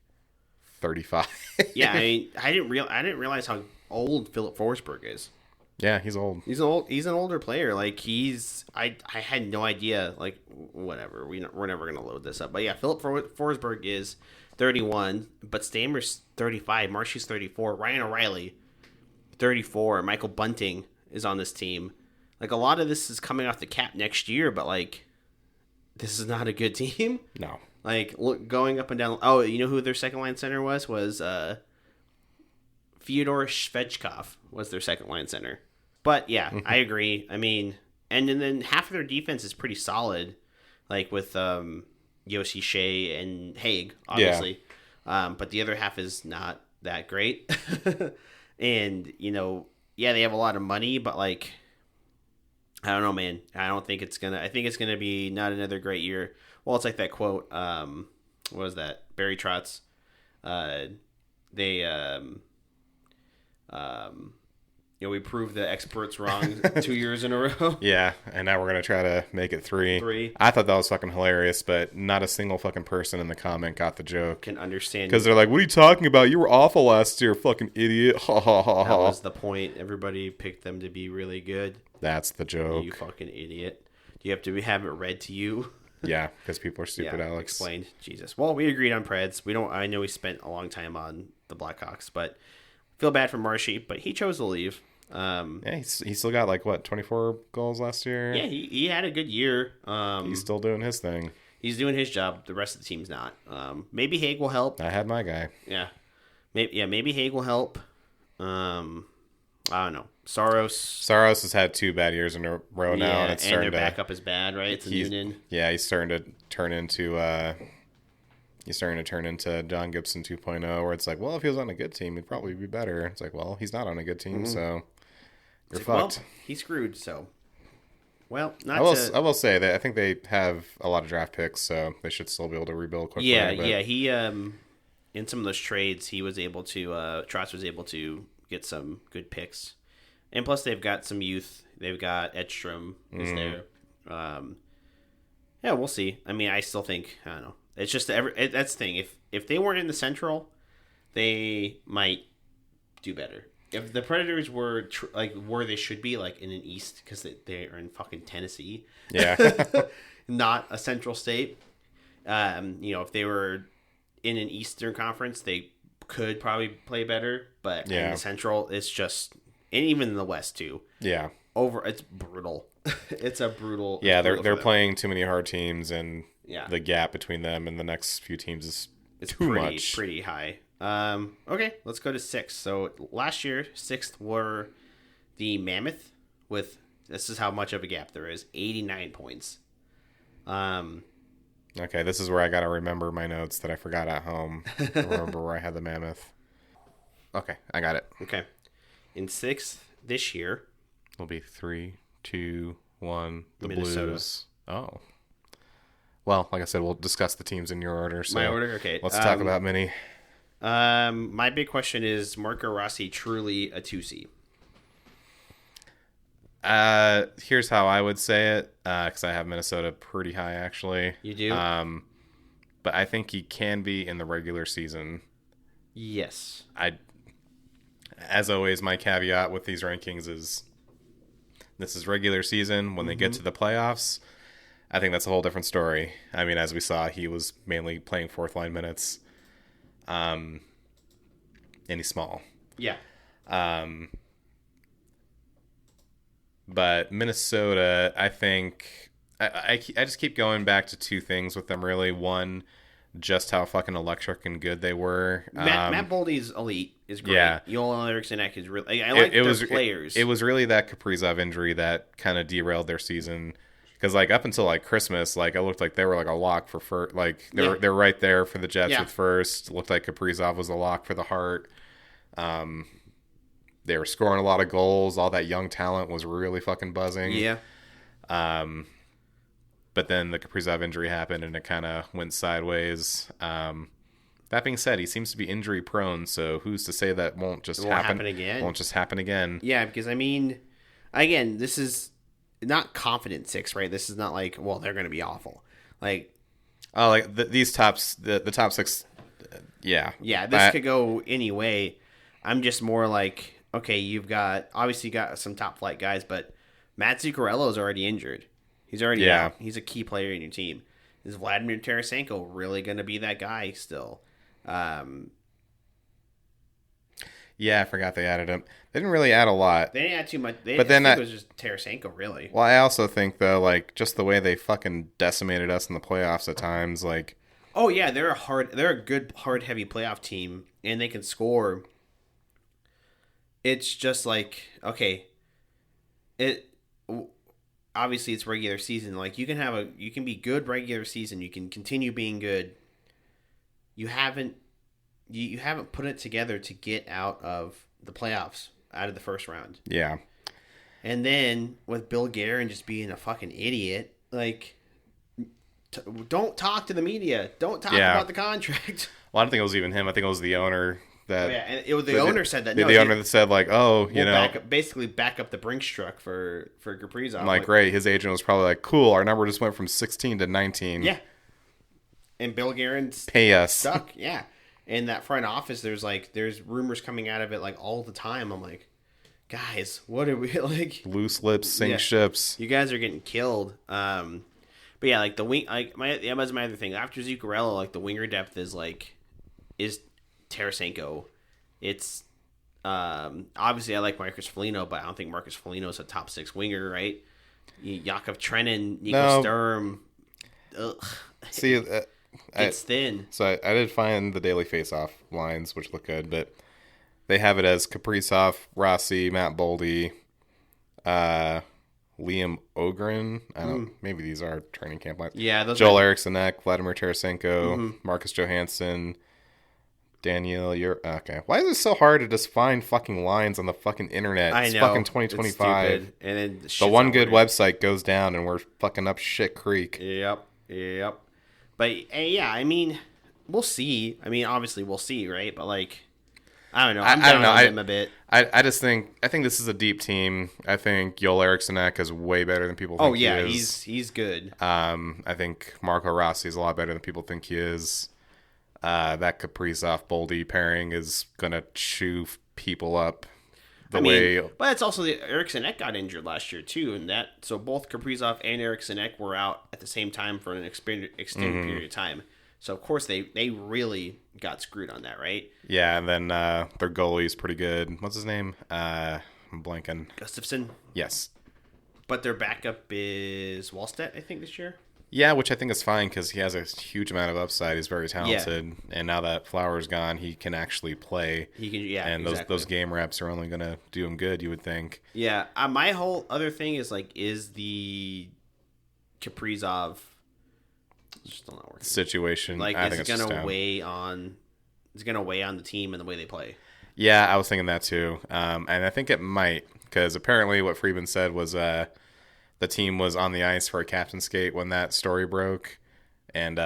35. Yeah, I mean, I didn't realize how old Philip Forsberg is. Yeah, he's old. He's an older player. Like I had no idea. Like whatever. We're never gonna load this up. But yeah, Philip Forsberg is 31, but Stammer's 35. Marshy's 34. Ryan O'Reilly, 34. Michael Bunting is on this team. Like a lot of this is coming off the cap next year, but like this is not a good team. No. Like look, going up and down. Oh, you know who their second line center was Fyodor Svechkov was their second line center. But yeah, I agree. I mean, and then half of their defense is pretty solid, like with Yossi Shea and Haig, obviously. Yeah. But the other half is not that great. And, they have a lot of money, but like, I don't know, man. I think it's gonna be not another great year. Well, it's like that quote, what was that? Barry Trotz. We proved the experts wrong 2 years in a row. Yeah, and now we're going to try to make it 3. I thought that was fucking hilarious, but not a single fucking person in the comment got the joke. Can understand. Because they're like, what are you talking about? You were awful last year, fucking idiot. Ha ha ha ha. That was the point. Everybody picked them to be really good. That's the joke. You fucking idiot. Do you have to have it read to you? Yeah, because people are stupid, Alex. Explained. Jesus. Well, we agreed on Preds. I know we spent a long time on the Blackhawks, but feel bad for Marshy, but he chose to leave. He still got 24 goals last year. Yeah, he had a good year. He's still doing his thing. He's doing his job. The rest of the team's not. Maybe Haig will help. I had my guy. Yeah, maybe Haig will help. I don't know. Saros has had 2 bad years in a row now, and it's starting their backup is bad, right? It's Noonan. Yeah, he's starting to turn into John Gibson 2.0, where it's like, well, if he was on a good team, he'd probably be better. It's like, well, he's not on a good team, so you're fucked. Well, he's screwed. So, well, I will say that I think they have a lot of draft picks, so they should still be able to rebuild quickly. Yeah. He in some of those trades, he was able to. Trotz was able to get some good picks. And plus, they've got some youth. They've got Edstrom is there. Yeah, we'll see. I mean, I still think, I don't know. It's just that's the thing. If they weren't in the Central, they might do better. If the Predators were like where they should be, like in an East, because they are in fucking Tennessee, not a Central state. If they were in an Eastern Conference, they could probably play better. But in the Central, it's just, and even in the West too. Yeah, it's brutal. It's a brutal. Yeah, brutal they're playing too many hard teams, and the gap between them and the next few teams is too much. Pretty high. Okay, let's go to 6. So last year, 6th were the Mammoth with, this is how much of a gap there is, 89 points. Okay, this is where I gotta remember my notes that I forgot at home. I remember where I had the Mammoth. Okay, I got it. Okay. In 6th this year, it'll be 3, 2, 1. The Minnesota. Blues. Oh. Well, like I said, we'll discuss the teams in your order. So my order? Okay. Let's talk about Mini. My big question is, Marco Rossi truly a 2C? Here's how I would say it, because I have Minnesota pretty high, actually. You do? But I think he can be in the regular season. Yes. As always, my caveat with these rankings is this is regular season. When they get to the playoffs, I think that's a whole different story. I mean, as we saw, he was mainly playing fourth line minutes. And he's small. Yeah. But Minnesota, I think I just keep going back to two things with them, really. One, just how fucking electric and good they were. Matt Boldy's elite is great. Yeah. Joel Eriksson Ek is really. I like their players. It was really that Kaprizov injury that kind of derailed their season. Because like up until like Christmas, like it looked like they were like a lock for first. Like they're right there for the Jets with first. It looked like Kaprizov was a lock for the Hart. They were scoring a lot of goals. All that young talent was really fucking buzzing. Yeah. But then the Kaprizov injury happened and it kind of went sideways. That being said, he seems to be injury prone. So who's to say that won't happen again? Won't just happen again? Yeah, because I mean, again, this is not confident 6, right? This is not like, well, they're going to be awful. Like, oh, like these tops, the top 6. Yeah. This could go any way. I'm just more like, okay, you've obviously got some top flight guys, but Matt Zuccarello is already injured. He's already out. He's a key player in your team. Is Vladimir Tarasenko really going to be that guy still? Yeah, I forgot they added him. They didn't really add a lot. They didn't add too much. But then it was just Tarasenko, really. Well, I also think though, like just the way they fucking decimated us in the playoffs at times, like. Oh yeah, they're a good hard heavy playoff team, and they can score. It's just like, okay, obviously it's regular season. Like you can be good regular season. You can continue being good. You haven't put it together to get out of the playoffs, out of the first round. Yeah. And then with Bill Guerin just being a fucking idiot, like, don't talk to the media. Don't talk about the contract. Well, I don't think it was even him. I think it was the owner that. And the owner said that. The owner that said like, oh, basically back up the Brinks truck for Kaprizov. I'm like, great. His agent was probably like, cool. Our number just went from 16 to 19. Yeah. And Bill Guerin's pay us. Stuck. Yeah. In that front office, there's rumors coming out of it like all the time. I'm like, guys, what are we like? Loose lips sink ships. You guys are getting killed. But yeah, like the wing, like that was my other thing. After Zuccarello, like the winger depth is Tarasenko. It's obviously I like Marcus Foligno, but I don't think Marcus Foligno is a top 6 winger, right? Yakov Trenin, Nico Sturm. Ugh. See. It's thin. So I did find the daily face-off lines, which look good, but they have it as Kaprizov, Rossi, Matt Boldy, Liam Ogren. I don't know. Maybe these are training camp lines. Yeah, those Joel Eriksson Ek, Vladimir Tarasenko, Marcus Johansson, Daniel. Okay. Why is it so hard to just find fucking lines on the fucking internet? I it's know. fucking 2025. It's stupid. And then the one good website goes down, and we're fucking up shit creek. Yep. But yeah, I mean, we'll see. I mean, obviously we'll see, right? But like, I don't know. I'm down on them a bit. I just think this is a deep team. I think Joel Eriksson is way better than people think. Oh yeah, he is. he's good. I think Marco Rossi is a lot better than people think he is. That Kaprizov Boldy pairing is gonna chew people up. But it's also Eriksson got injured last year too, and so both Kaprizov and Eriksson were out at the same time for an extended period of time. So of course they really got screwed on that, right? Yeah, and then their goalie's pretty good. What's his name? I'm blanking. Gustafsson. Yes. But their backup is Wallstedt, I think, this year. Yeah, which I think is fine because he has a huge amount of upside. He's very talented, and now that Flower's gone, he can actually play. He can, yeah, and those game reps are only gonna do him good. You would think. Yeah, my whole other thing is is the Kaprizov still not working situation? I think it's gonna weigh on the team and the way they play. Yeah, I was thinking that too, and I think it might because apparently what Friedman said was the team was on the ice for a captain's skate when that story broke, and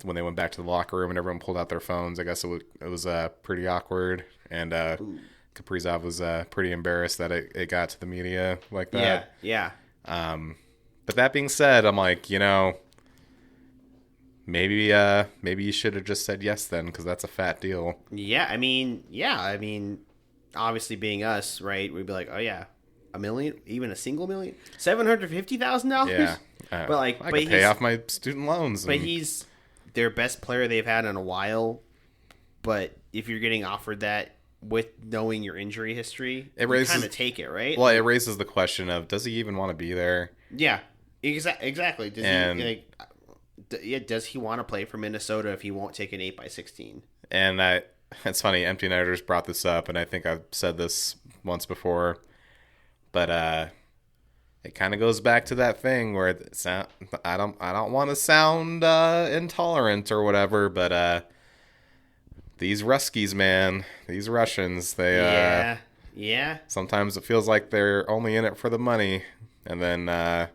when they went back to the locker room and everyone pulled out their phones, I guess it was pretty awkward, and Kaprizov was pretty embarrassed that it got to the media like that. Yeah. But that being said, I'm like, maybe you should have just said yes then, because that's a fat deal. Yeah, I mean, obviously being us, right? We'd be like, oh yeah. $1 million, even a single million, $750,000. Yeah, but I could pay off my student loans. But he's their best player they've had in a while. But if you're getting offered that with knowing your injury history, you kind of take it, right? Well, it raises the question of does he even want to be there? Yeah, exactly. Does he want to play for Minnesota if he won't take an 8x16? And it's funny. Empty Netters brought this up, and I think I've said this once before. But it kind of goes back to that thing where I don't want to sound intolerant or whatever, but these Ruskies, man, these Russians, they sometimes it feels like they're only in it for the money, and then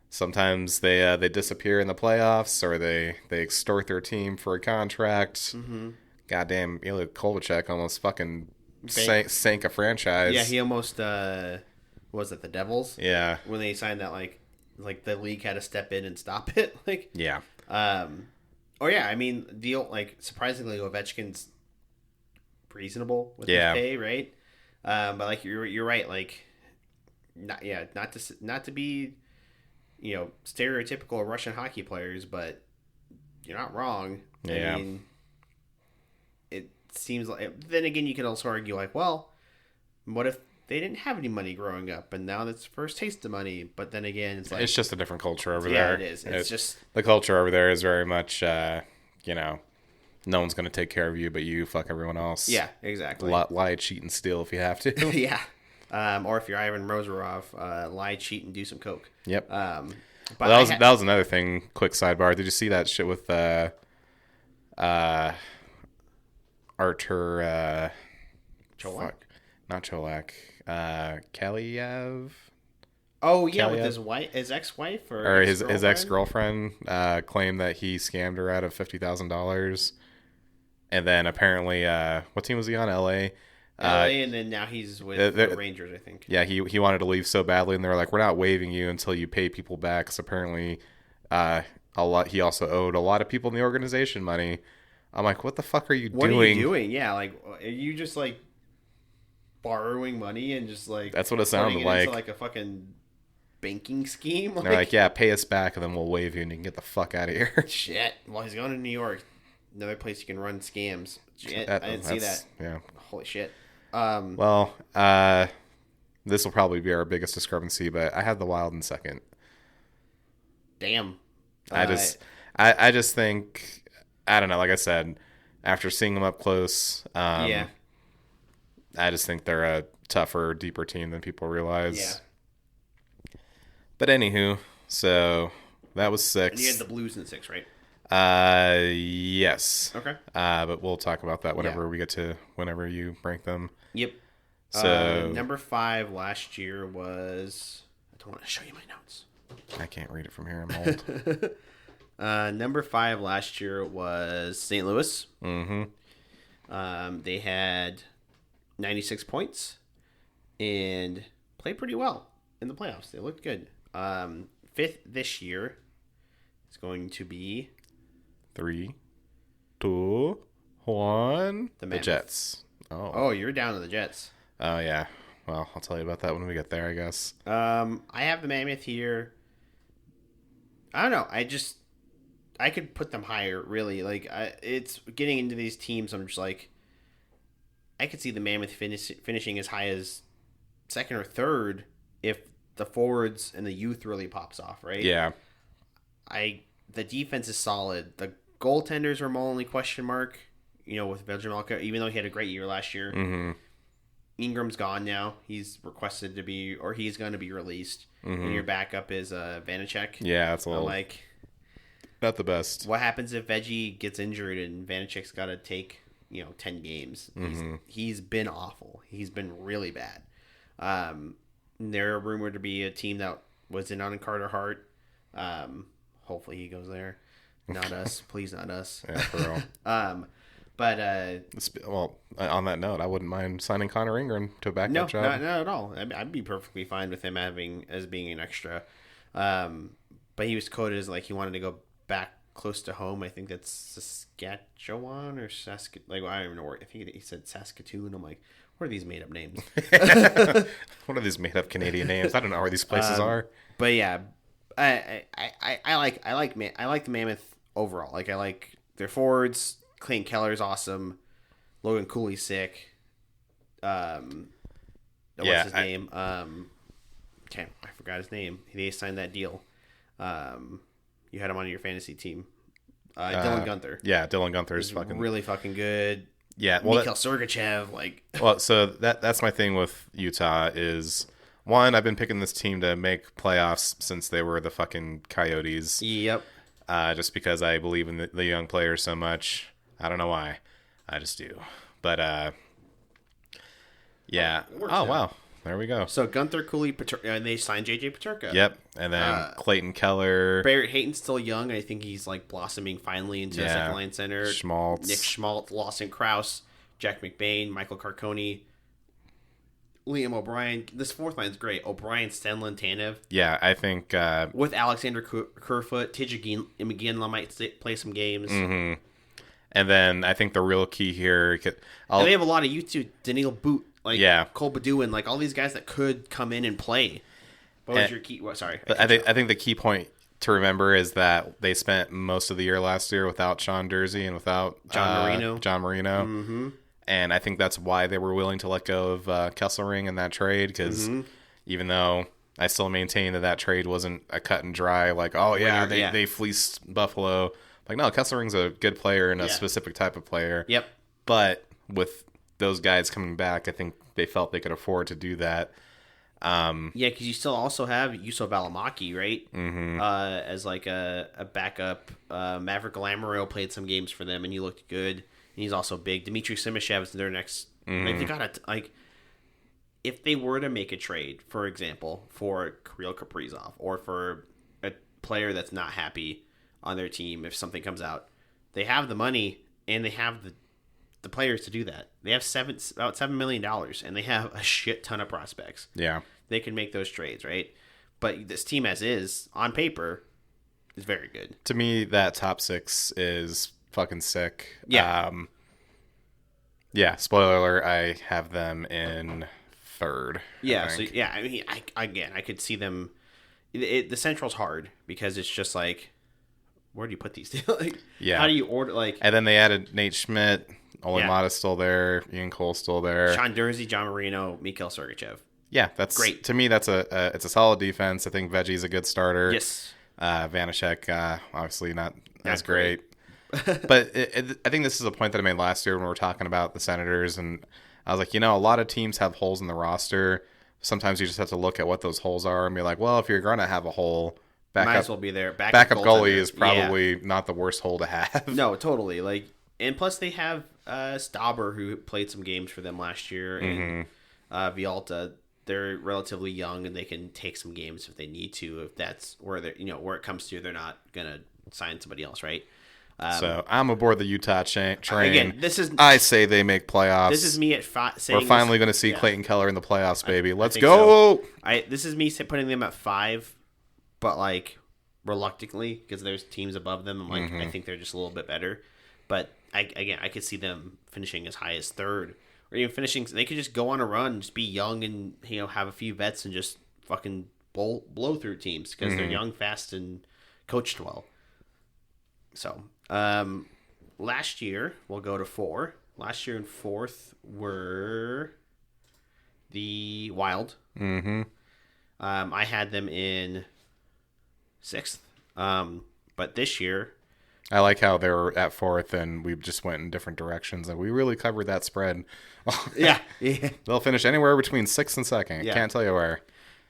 sometimes they disappear in the playoffs or they extort their team for a contract. Mm-hmm. Goddamn, Ilya Kovalchuk almost fucking sank a franchise. Yeah, he almost was it the Devils? Yeah, when they signed that, like the league had to step in and stop it. Yeah. I mean, surprisingly, Ovechkin's reasonable with his pay, right? But you're right, not to be stereotypical Russian hockey players, but you're not wrong. Yeah. I mean, it seems like. Then again, you could also argue well, what if they didn't have any money growing up, and now that's the first taste of money? But then again, it's just a different culture over there. Yeah, it is. It's just the culture over there is very much, no one's going to take care of you, but you fuck everyone else. Yeah, exactly. Lie, cheat, and steal if you have to. Yeah. Or if you're Ivan Rozarov, lie, cheat, and do some coke. Yep. But that was another thing. Quick sidebar. Did you see that shit with Artur Cholak? Not Cholak. Kaliev. Oh yeah, Kaliev? With his ex-wife or his ex-girlfriend claimed that he scammed her out of $50,000, and then apparently, what team was he on? LA, and then now he's with the Rangers, I think. Yeah, he wanted to leave so badly, and they were like, "We're not waiving you until you pay people back." Because apparently, he also owed a lot of people in the organization money. I'm like, what the fuck are you doing? What are you doing? Yeah, are you just borrowing money and just that's what it sounded like. Into a fucking banking scheme. They're like, yeah, pay us back and then we'll waive you and you can get the fuck out of here. Shit. Well, he's going to New York, another place you can run scams. Shit, I didn't see that. Yeah. Holy shit. Well, this will probably be our biggest discrepancy, but I had the Wild in second. Damn. I just think. I don't know. Like I said, after seeing them up close, I just think they're a tougher, deeper team than people realize. Yeah. But anywho, so that was 6. And you had the Blues in 6, right? Yes. Okay. But we'll talk about that whenever you rank them. Yep. So number 5 last year was. I don't want to show you my notes. I can't read it from here. I'm old. Number 5 last year was St. Louis. Mm-hmm. They had 96 points and played pretty well in the playoffs. They looked good. Fifth this year is going to be 3, 2, 1. The The Mammoth. Jets. Oh, you're down to the Jets. Oh, yeah. Well, I'll tell you about that when we get there, I guess. I have the Mammoth here. I don't know. I could put them higher, really. Like, it's getting into these teams. I'm just like, I could see the Mammoth finishing as high as second or third if the forwards and the youth really pops off, right? Yeah. The defense is solid. The goaltenders are my only question mark. With Veljamelka, even though he had a great year last year. Mm-hmm. Ingram's gone now. He's requested to be, or he's going to be released. Mm-hmm. And your backup is Vanacek. Yeah, that's a little not the best. What happens if Veggie gets injured and Vanacek's got to take 10 games? Mm-hmm. He's been awful. He's been really bad. They're rumored to be a team that was in on Carter Hart. Hopefully he goes there. Not us. Please, not us. Yeah, for real. But well, on that note, I wouldn't mind signing Connor Ingram to a backup job. No, not at all. I'd be perfectly fine with him as being an extra. But he was quoted as like he wanted to go back close to home. I think that's Saskatchewan or Like I don't even know where. I think he said Saskatoon. I'm like, what are these made up names? What are these made up Canadian names? I don't know where these places are. But yeah, I like the Mammoth overall. Like I like their forwards. Clayton Keller's awesome. Logan Cooley's sick. What's his name? Okay, I forgot his name. They signed that deal. You had him on your fantasy team. Dylan Guenther. Yeah, Dylan Guenther is really fucking good. Yeah, well, Mikhail Sergachev, like. Well, so that's my thing with Utah is one. I've been picking this team to make playoffs since they were the fucking Coyotes. Yep. Just because I believe in the young players so much. I don't know why. I just do. But, yeah. Oh, wow. There we go. So, Guenther, Cooley, and they signed J.J. Paterka. Yep. And then Clayton Keller. Barrett Hayton's still young. I think he's, like, blossoming finally into a second-line center. Schmaltz. Nick Schmaltz, Lawson Krause, Jack McBain, Michael Carcone, Liam O'Brien. This fourth line's great. O'Brien, Stenlin, Tanev. Yeah, I think... with Alexander Kerfoot, Tidge McGinley might play some games. Mm-hmm. And then I think the real key here... And they have a lot of youth, too. Daniil Boot, Cole Badouin, all these guys that could come in and play. What was your key... Sorry. I think the key point to remember is that they spent most of the year last year without Sean Dursey and without John Marino. Mm-hmm. And I think that's why they were willing to let go of Kesselring in that trade, because even though I still maintain that trade wasn't a cut and dry, they fleeced Buffalo. Like, no, Kesselring's a good player and a specific type of player. Yep. But with those guys coming back, I think they felt they could afford to do that. Because you still also have Yuso Valimaki, right? Mm-hmm. As a backup. Maverick Lamoureux played some games for them, and he looked good. And he's also big. Dmitry Simashev is their next. They gotta if they were to make a trade, for example, for Kirill Kaprizov or for a player that's not happy on their team, if something comes out, they have the money and they have the players to do that. They have about $7 million, and they have a shit ton of prospects. Yeah. They can make those trades, right? But this team as is, on paper, is very good. To me, that top six is fucking sick. Yeah. Spoiler alert, I have them in third. Yeah, I mean, I could see them... the Central's hard, because it's just where do you put these? How do you order? And then they added Nate Schmidt. Ole Mata's still there. Ian Cole's still there. Sean Dursey, John Marino, Mikhail Sergachev. Yeah, that's great. To me, that's it's a solid defense. I think Veggie's a good starter. Yes. Vanacek, obviously not as great. But I think this is a point that I made last year when we were talking about the Senators, and I was like, a lot of teams have holes in the roster. Sometimes you just have to look at what those holes are and be like, well, if you're going to have a hole, might as well be there. Backup goalie is probably not the worst hole to have. No, totally. And plus they have Stauber, who played some games for them last year, and Vialta. They're relatively young, and they can take some games if they need to. If that's where they where it comes to, they're not gonna sign somebody else, right? So I'm aboard the Utah train. Again, I say they make playoffs. This is me saying we're finally going to see Clayton Keller in the playoffs, baby. Let's go. So. This is me putting them at 5, but like reluctantly because there's teams above them. I'm like, I think they're just a little bit better. But I could see them finishing as high as 3rd, or even finishing. They could just go on a run, just be young, and have a few vets and just fucking blow through teams because they're young, fast, and coached well. So, last year we'll go to 4. Last year in 4th were the Wild. Mm-hmm. I had them in 6th. But this year, I like how they were at 4th and we just went in different directions. Like we really covered that spread. yeah. They'll finish anywhere between 6th and 2nd. Yeah. Can't tell you where.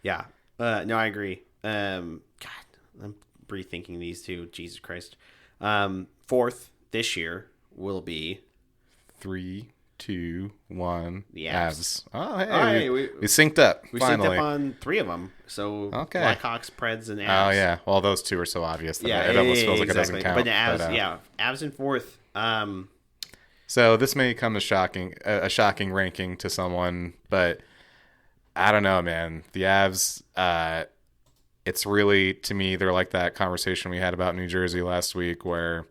Yeah. No, I agree. God, I'm rethinking these two. Jesus Christ. 4th this year will be 3, 2, 1. The Avs. Oh, hey, all right, we synced up. We finally. synced up on 3 of them. So okay. Blackhawks, Preds, and Avs. Oh yeah. Well, those 2 are so obvious that it almost feels like exactly. it doesn't count. But the Avs, Avs in 4th. So this may come as a shocking ranking to someone, but I don't know, man. The Avs, it's really, to me, they're like that conversation we had about New Jersey last week where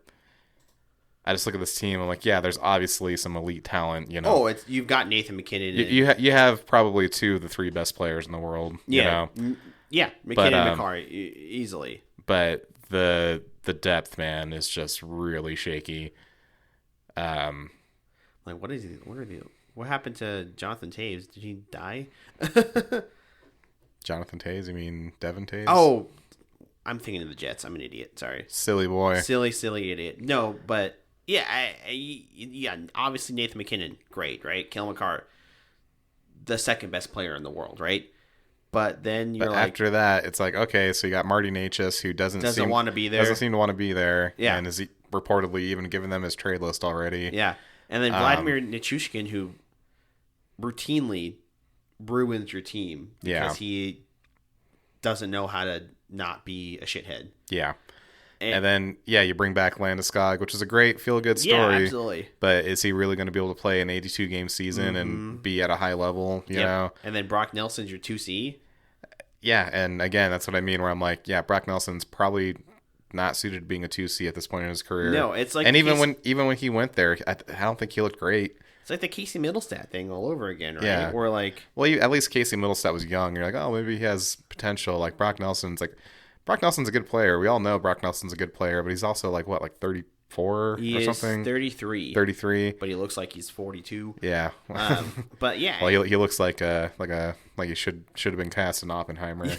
I just look at this team. I'm like, yeah, there's obviously some elite talent, You've got Nathan McKinnon. You have probably 2 of the 3 best players in the world. Yeah, McKinnon and Makar easily. But the depth, man, is just really shaky. Like, what happened to Jonathan Toews? Did he die? Jonathan Toews? You mean Devin Toews? Oh, I'm thinking of the Jets. I'm an idiot. Sorry. Silly boy. Silly idiot. No, but yeah, obviously Nathan McKinnon, great, right? Kale McCarr, the 2nd best player in the world, right? But then after that, it's like, okay, so you got Marty Necas, who doesn't want to be there. Doesn't seem to want to be there. Yeah. And is he reportedly even given them his trade list already. Yeah. And then Vladimir Nichushkin, who routinely ruins your team because he doesn't know how to not be a shithead. Yeah. And then, you bring back Landeskog, which is a great feel-good story. Yeah, absolutely. But is he really going to be able to play an 82-game season and be at a high level, you know? And then Brock Nelson's your 2C. Yeah, and again, that's what I mean, where I'm like, Brock Nelson's probably not suited to being a 2C at this point in his career. No, it's like... And even when he went there, I don't think he looked great. It's like the Casey Middlestat thing all over again, right? Yeah. Or like... Well, at least Casey Middlestat was young. You're like, oh, maybe he has potential. Like, Brock Nelson's a good player. We all know Brock Nelson's a good player, but he's also like 34 he or something? 33. 33. But he looks like he's 42. Yeah. But yeah. Well, he looks like he should have been cast in Oppenheimer.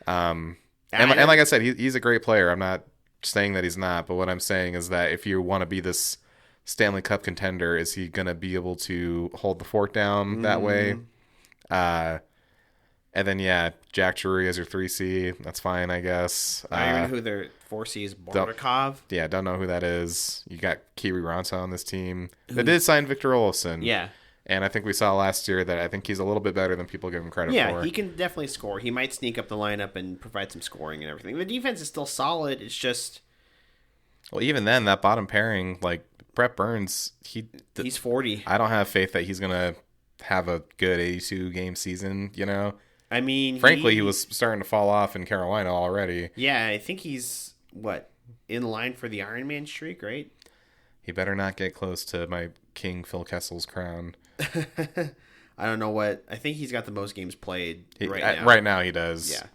And like I said, he's a great player. I'm not saying that he's not, but what I'm saying is that if you want to be this Stanley Cup contender, is he going to be able to hold the fort down that way? And then, Jack Drury as your 3C. That's fine, I guess. I don't even know who their 4C is. Bardakov. Don't know who that is. You got Kiri Ronta on this team. They did sign Victor Olofsson. Yeah. And I think we saw last year that I think he's a little bit better than people give him credit for. Yeah, he can definitely score. He might sneak up the lineup and provide some scoring and everything. The defense is still solid. It's just... Well, even then, that bottom pairing, like Brett Burns, he's 40. I don't have faith that he's going to have a good 82-game season, I mean... Frankly, he was starting to fall off in Carolina already. Yeah, I think he's, in line for the Iron Man streak, right? He better not get close to my King Phil Kessel's crown. I don't know what... I think he's got the most games played now. Right now he does. Yeah.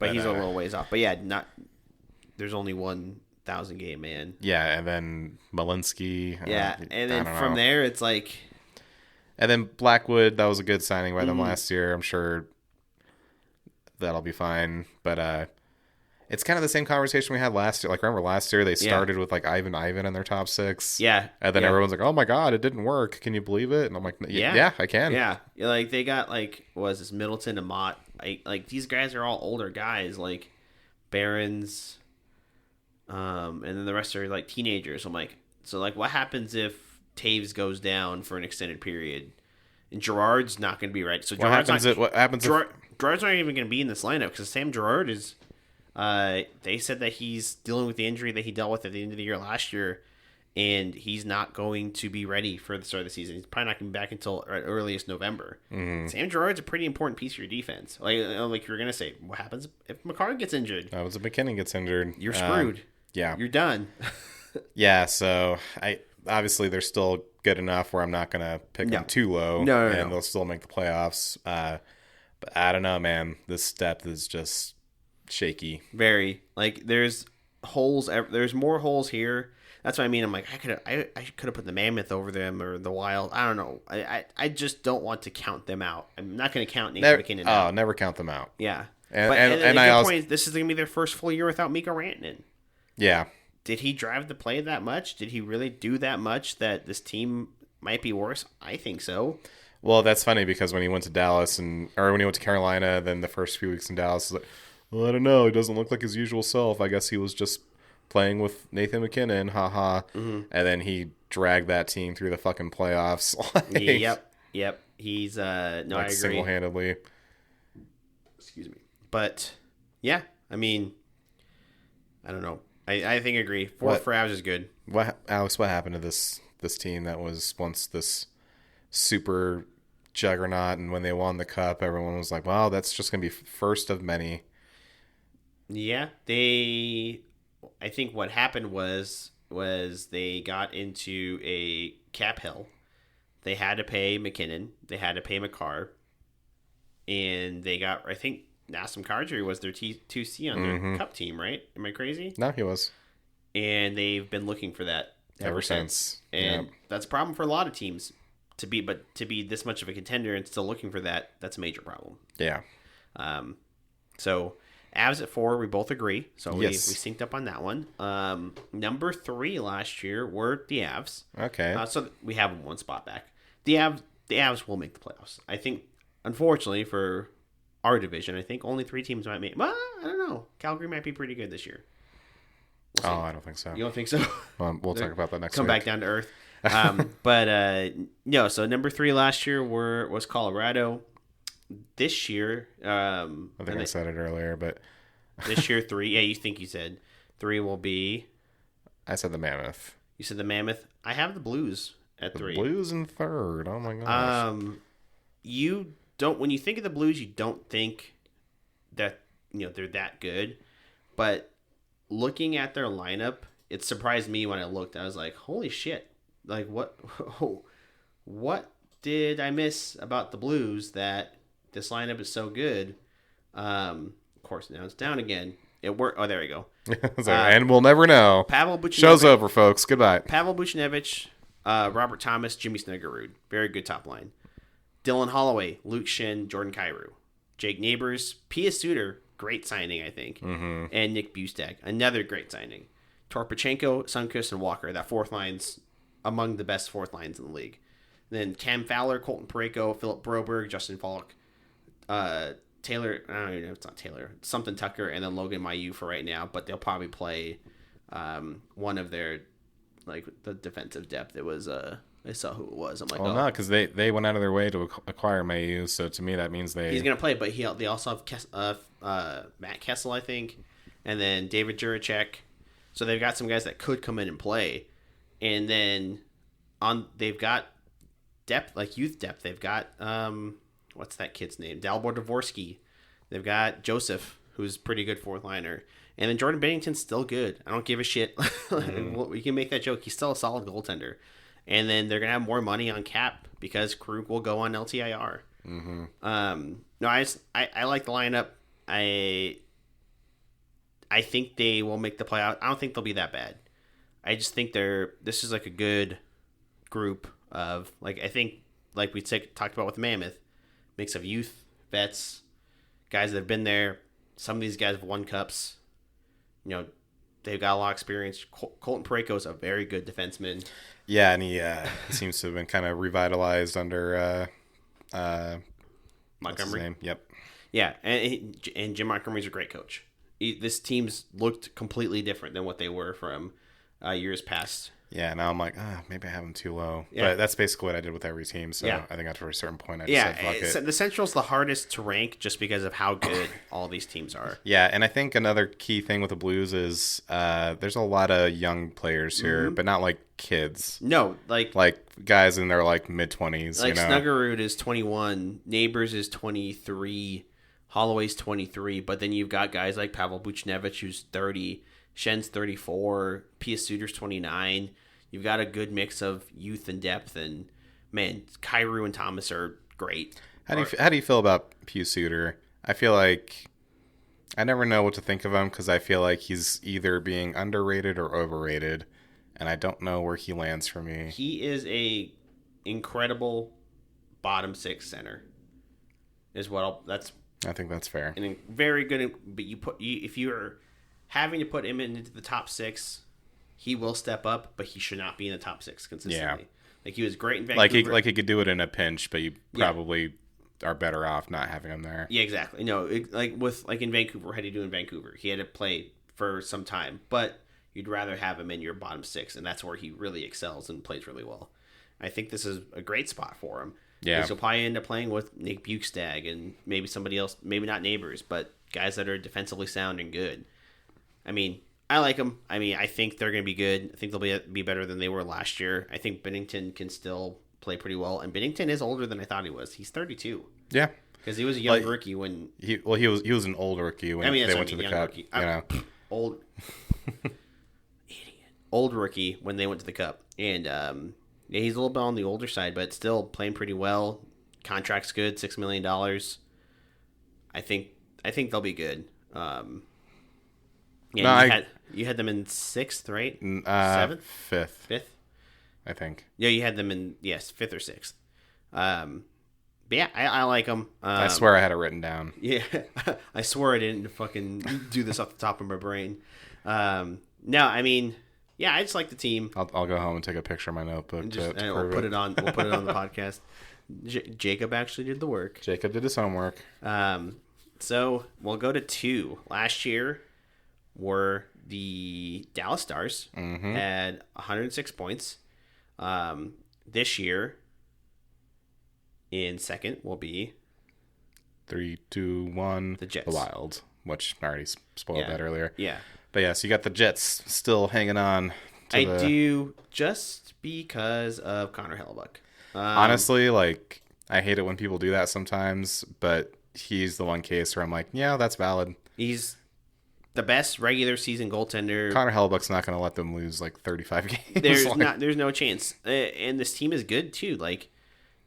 But he's a little ways off. But there's only 1,000 game man. Yeah, and then Malinsky. Yeah, and then from there it's like... And then Blackwood, that was a good signing by them last year. I'm sure that'll be fine. But it's kind of the same conversation we had last year. Like, remember last year they started with Ivan in their top 6? Yeah. And then everyone's like, oh my God, it didn't work. Can you believe it? And I'm like, yeah, I can. Yeah. Like, they got, Middleton and Mott. These guys are all older guys, like Barons. And then the rest are, teenagers. I'm like, what happens if Taves goes down for an extended period? And Gerard's not going to be right. So what happens if Gerard's not even going to be in this lineup because Sam Gerard is They said that he's dealing with the injury that he dealt with at the end of the year last year, and he's not going to be ready for the start of the season. He's probably not going to be back until at earliest November. Sam Girard's a pretty important piece of your defense. Like you're going to say, what happens if McCarr gets injured? That was if McKinnon gets injured. You're screwed. Yeah. You're done. Yeah, so obviously they're still good enough where I'm not going to pick them too low. No. They'll still make the playoffs. But I don't know, man. This depth is just shaky. Very. Like, there's holes. There's more holes here. That's what I mean. I'm like, I could have put the Mammoth over them or the Wild. I don't know. I just don't want to count them out. I'm not going to count Nathan McKinnon out. Oh, never count them out. Yeah. And I also... point is, this is going to be their first full year without Mikko Rantanen. Yeah. Did he drive the play that much? Did he really do that much that this team might be worse? I think so. Well, that's funny because when he went to Dallas or when he went to Carolina, then the first few weeks in Dallas, like, well, I don't know. He doesn't look like his usual self. I guess he was just playing with Nathan McKinnon, haha. Mm-hmm. And then he dragged that team through the fucking playoffs. Yep. He's I agree. Single-handedly. Excuse me. But yeah, I mean, I don't know. I think I agree. Fourth for Avs is good. Alex, what happened to this team that was once this super juggernaut, and when they won the cup, everyone was like, wow, that's just going to be first of many. Yeah, I think what happened was they got into a cap hell. They had to pay McKinnon. They had to pay McCarr. And they got, I think, Nassim Kadri was their 2C on their cup team, right? Am I crazy? No, he was. And they've been looking for that ever since. And that's a problem for a lot of teams. To be this much of a contender and still looking for that, that's a major problem. Yeah. So Avs at 4, we both agree. So we synced up on that one. Number 3 last year were the Avs. Okay. So we have one spot back. The Avs will make the playoffs. I think, unfortunately for our division, I think only 3 teams might make. Well, I don't know. Calgary might be pretty good this year. We'll I don't think so. You don't think so? Well, we'll talk about that next week. Come back down to earth. So number 3 last year was Colorado. This year, I think I said it earlier, but this year 3. Yeah, you said 3 will be. I said the Mammoth. You said the Mammoth. I have the Blues at 3. Blues in 3rd. Oh my gosh. You don't. When you think of the Blues, you don't think that they're that good, but looking at their lineup, it surprised me when I looked. I was like, holy shit. Like, what did I miss about the Blues that this lineup is so good? Of course, now it's down again. It worked. Oh, there we go. And we'll never know. Pavel Buchnevich. Show's over, folks. Goodbye. Pavel Buchnevich, Robert Thomas, Jimmy Snuggerud. Very good top line. Dylan Holloway, Luke Shin, Jordan Kyrou. Jake Neighbors, Pia Suter, great signing, I think. Mm-hmm. And Nick Bustag, another great signing. Torpachenko, Sundqvist, and Walker. That fourth line's among the best fourth lines in the league. And then Cam Fowler, Colton Parayko, Philip Broberg, Justin Falk, Taylor, I don't even know if it's not Taylor, something Tucker, and then Logan Mailloux for right now, but they'll probably play one of their, like, the defensive depth. It was, I saw who it was. I'm like, no, because they went out of their way to acquire Mailloux, so to me that means he's going to play, but they also have Matt Kessel, I think, and then David Juracek. So they've got some guys that could come in and play. And then they've got depth, like youth depth. They've got what's that kid's name? Dalibor Dvorsky. They've got Joseph, who's pretty good fourth liner, and then Jordan Bennington's still good. I don't give a shit. We can make that joke. He's still a solid goaltender. And then they're gonna have more money on cap because Krug will go on LTIR. Mm-hmm. No, I like the lineup. I think they will make the playoff. I don't think they'll be that bad. I just think this is like a good group of, like, I think, like we talked about with the Mammoth, mix of youth, vets, guys that have been there. Some of these guys have won cups. They've got a lot of experience. Colton Parayko is a very good defenseman. Yeah, and he seems to have been kind of revitalized under Montgomery. What's his name? Yep. Yeah, and Jim Montgomery's a great coach. This team's looked completely different than what they were from years past. Yeah, now I'm like, maybe I have him too low. Yeah. But that's basically what I did with every team. So Yeah. I think after a certain point, I just said, fuck it. The Central's the hardest to rank just because of how good all these teams are. Yeah, and I think another key thing with the Blues is there's a lot of young players here, but not like kids. No, like guys in their like mid-20s. Like Snuggerud is 21, Neighbors is 23, Holloway's 23, but then you've got guys like Pavel Buchnevich who's 30, Shen's 34, Pius Suter's 29. You've got a good mix of youth and depth, and man, Kyrou and Thomas are great. How do you feel about Pius Suter? I feel like I never know what to think of him because I feel like he's either being underrated or overrated, and I don't know where he lands for me. He is a incredible bottom six center. I think that's fair. And very good. But if you're having to put him into the top six, he will step up, but he should not be in the top six consistently. Yeah. Like he was great in Vancouver. Like he could do it in a pinch, but you probably are better off not having him there. Yeah, exactly. No, like in Vancouver, what had he do in Vancouver? He had to play for some time, but you'd rather have him in your bottom six, and that's where he really excels and plays really well. I think this is a great spot for him. Yeah. He'll probably end up playing with Nick Bukestad and maybe somebody else, maybe not Neighbors, but guys that are defensively sound and good. I mean, I like them. I mean, I think they're going to be good. I think they'll be better than they were last year. I think Binnington can still play pretty well, and Binnington is older than I thought he was. He's 32. Yeah, because he was a young rookie when he was an old rookie when they went to the Cup. Rookie. Old idiot, old rookie when they went to the Cup, and he's a little bit on the older side, but still playing pretty well. Contract's good, $6 million. I think they'll be good. You had them in sixth, right? Seventh, fifth. I think. Yeah, you had them in fifth or sixth. But yeah, I like them. I swear I had it written down. Yeah, I swear I didn't fucking do this off the top of my brain. No, I mean, yeah, I just like the team. I'll go home and take a picture of my notebook. We'll put it on. We'll put it on the podcast. Jacob actually did the work. Jacob did his homework. So we'll go to 2. Last year were the Dallas Stars had 106 points. This year, in second, will be 3, 2, 1. The Jets, the Wild, which I already spoiled that earlier. Yeah, but yeah, so you got the Jets still hanging on. Do just because of Connor Hellebuck. Honestly, like I hate it when people do that sometimes, but he's the one case where I'm like, yeah, that's valid. He's the best regular season goaltender. Connor Hellebuck's not going to let them lose like 35 games. There's no chance. And this team is good too. Like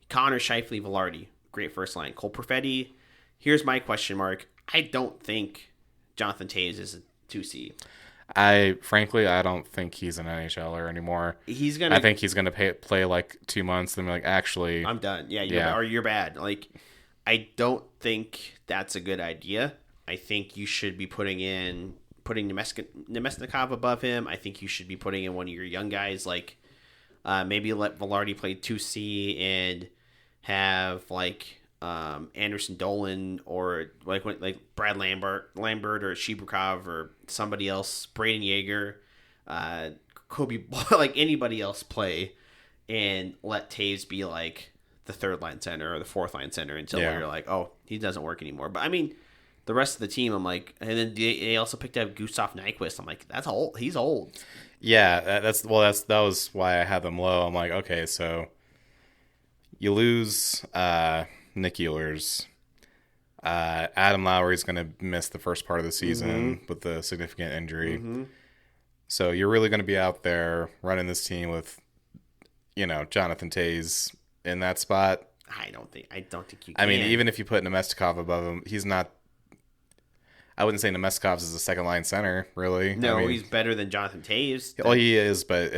Connor, Scheifele, Velarde, great first line. Cole Perfetti. Here's my question mark. I don't think Jonathan Toews is a 2C. Frankly, I don't think he's an NHLer anymore. I think he's gonna play like 2 months, then be like, actually, I'm done. Yeah, you're bad. Like, I don't think that's a good idea. I think you should be putting Nemesnikov above him. I think you should be putting in one of your young guys, like maybe let Velarde play 2C and have like Anderson Dolan or like Brad Lambert or Shibrikov or somebody else, Braden Yeager, Kobe, like anybody else play, and let Toews be like the third line center or the fourth line center until you're like, oh, he doesn't work anymore. But I mean, the rest of the team, I'm like, and then they also picked up Gustav Nyquist. I'm like, that's old. He's old. Yeah, that was why I had them low. I'm like, okay, so you lose Nick Ehlers. Adam Lowry's going to miss the first part of the season with a significant injury. So you're really going to be out there running this team with, Jonathan Toews in that spot. I don't think you can. I mean, even if you put Nemestikov above him, he's not. I wouldn't say Nemestikov's is a second line center, really. No, I mean, he's better than Jonathan Toews. Well, he is, but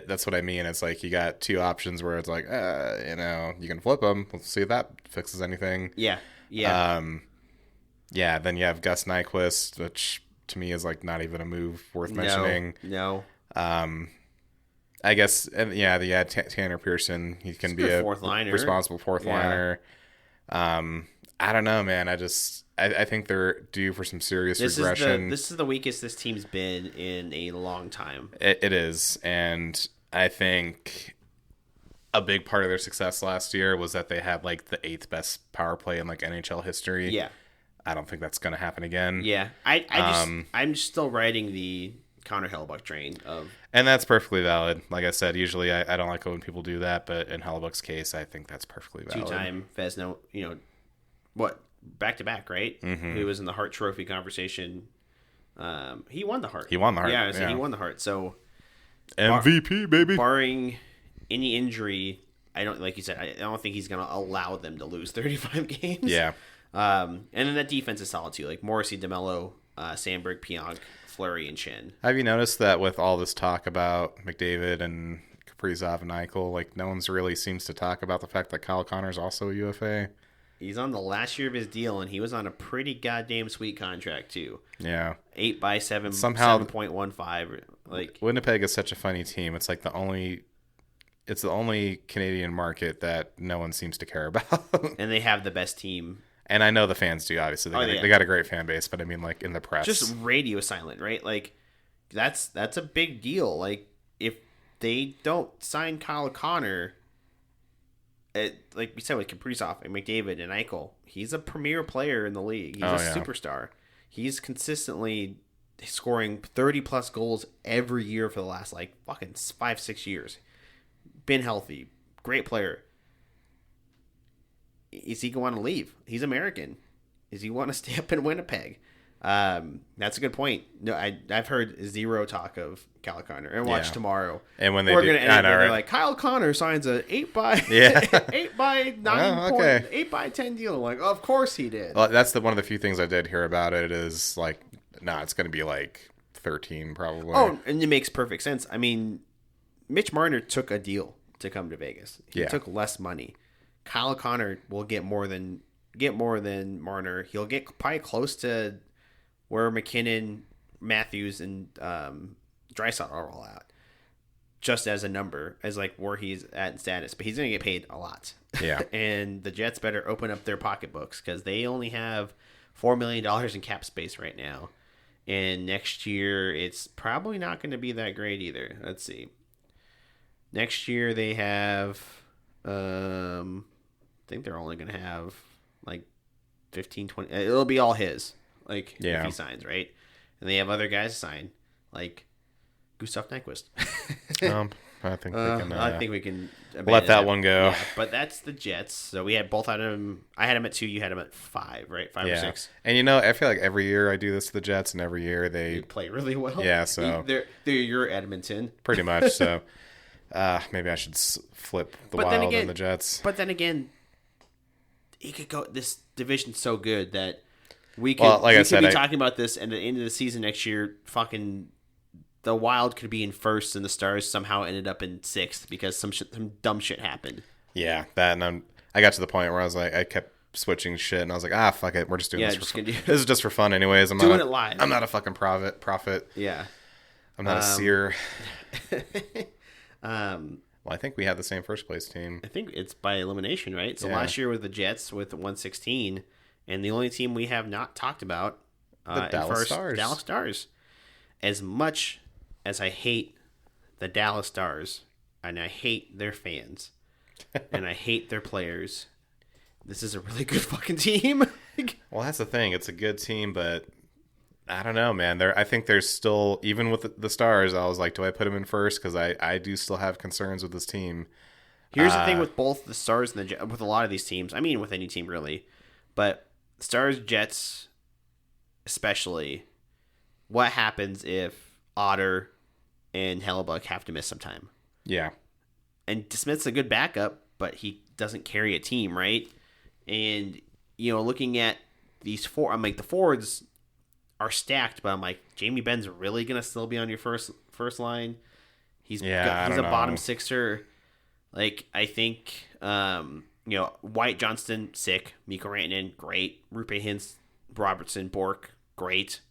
that's what I mean. It's like you got two options where it's like, you can flip them. We'll see if that fixes anything. Yeah. Then you have Gus Nyquist, which to me is like not even a move worth mentioning. No. I guess, Tanner Pearson. He can be a responsible fourth liner. I don't know, man. I think they're due for some serious regression. This is the weakest this team's been in a long time. It is, and I think a big part of their success last year was that they had like the eighth best power play in like NHL history. Yeah. I don't think that's going to happen again. Yeah. I'm still riding the Connor Hellebuck train of. And that's perfectly valid. Like I said, usually I don't like it when people do that, but in Hellebuck's case, I think that's perfectly valid. 2-time Vezina, what, back to back, right? Mm-hmm. He was in the Hart Trophy conversation. He won the Hart. He won the Hart. Yeah, he won the Hart. So MVP, baby. Barring any injury, I don't, like you said, I don't think he's going to allow them to lose 35 games. Yeah. And then that defense is solid too, like Morrissey, DeMello, Sandberg, Pionk, Fleury, and Shin. Have you noticed that with all this talk about McDavid and Kaprizov and Eichel, like no one's really seems to talk about the fact that Kyle Connor's also a UFA? He's on the last year of his deal, and he was on a pretty goddamn sweet contract too. Yeah, 8x7, somehow 7.15. Like Winnipeg is such a funny team. It's like the only Canadian market that no one seems to care about. And they have the best team. And I know the fans do. Obviously, they got a great fan base, but I mean, like in the press, just radio silent, right? Like that's a big deal. Like if they don't sign Kyle Connor. Like we said with Kaprizov and McDavid and Eichel, he's a premier player in the league. He's a superstar. He's consistently scoring 30-plus goals every year for the last, like, fucking 5-6 years. Been healthy. Great player. Is he going to leave? He's American. Is he want to stay up in Winnipeg? That's a good point. No, I've heard zero talk of Kyle Connor. And watch tomorrow. And when they we're gonna end it, like Kyle Connor signs a 8x9 8x10 deal. I'm like, of course he did. Well, that's one of the few things I did hear about it is like, it's going to be like 13 probably. Oh, and it makes perfect sense. I mean, Mitch Marner took a deal to come to Vegas. He took less money. Kyle Connor will get more than Marner. He'll get probably close to where McKinnon, Matthews, and Draisaitl are all at, just as a number, as like where he's at in status. But he's going to get paid a lot. Yeah. And the Jets better open up their pocketbooks because they only have $4 million in cap space right now. And next year, it's probably not going to be that great either. Let's see. Next year, they have, I think they're only going to have like 15, 20. It'll be all his. Like, if he signs, right? And they have other guys sign, like Gustav Nyquist. I think we can let that one go. Yeah, but that's the Jets. So we had both had him. I had him at 2. You had him at 5, right? 5 or 6. And I feel like every year I do this to the Jets, and every year they play really well. Yeah, so they're your Edmonton, pretty much. So maybe I should flip the Wild and the Jets. But then again, he could go. This division's so good that we could. We could be talking about this, and at the end of the season next year, fucking. The Wild could be in first, and the Stars somehow ended up in 6th because some dumb shit happened. Yeah, that, and I got to the point where I was like, I kept switching shit, and I was like, fuck it, we're just doing this for fun. This is just for fun, anyways. I'm doing it live. I'm not a fucking prophet. Yeah, I'm not a seer. Well, I think we had the same first place team. I think it's by elimination, right? So last year with the Jets with 116, and the only team we have not talked about, the Dallas Stars. As much as I hate the Dallas Stars, and I hate their fans, and I hate their players, this is a really good fucking team. Well, that's the thing. It's a good team, but I don't know, man. I think there's still, even with the Stars, I was like, do I put them in first? Because I do still have concerns with this team. Here's the thing with both the Stars and with a lot of these teams. I mean, with any team, really. But Stars, Jets, especially, what happens if Otter and Hellebuck have to miss some time? Yeah. And Smith's a good backup, but he doesn't carry a team, right? And, looking at these four, I'm like, the forwards are stacked, but I'm like, Jamie Benn's really going to still be on your first line? He's a bottom sixer. Like, I think, White, Johnston, sick. Mikko Rantanen, great. Rupe Hintz, Robertson, Bork, great.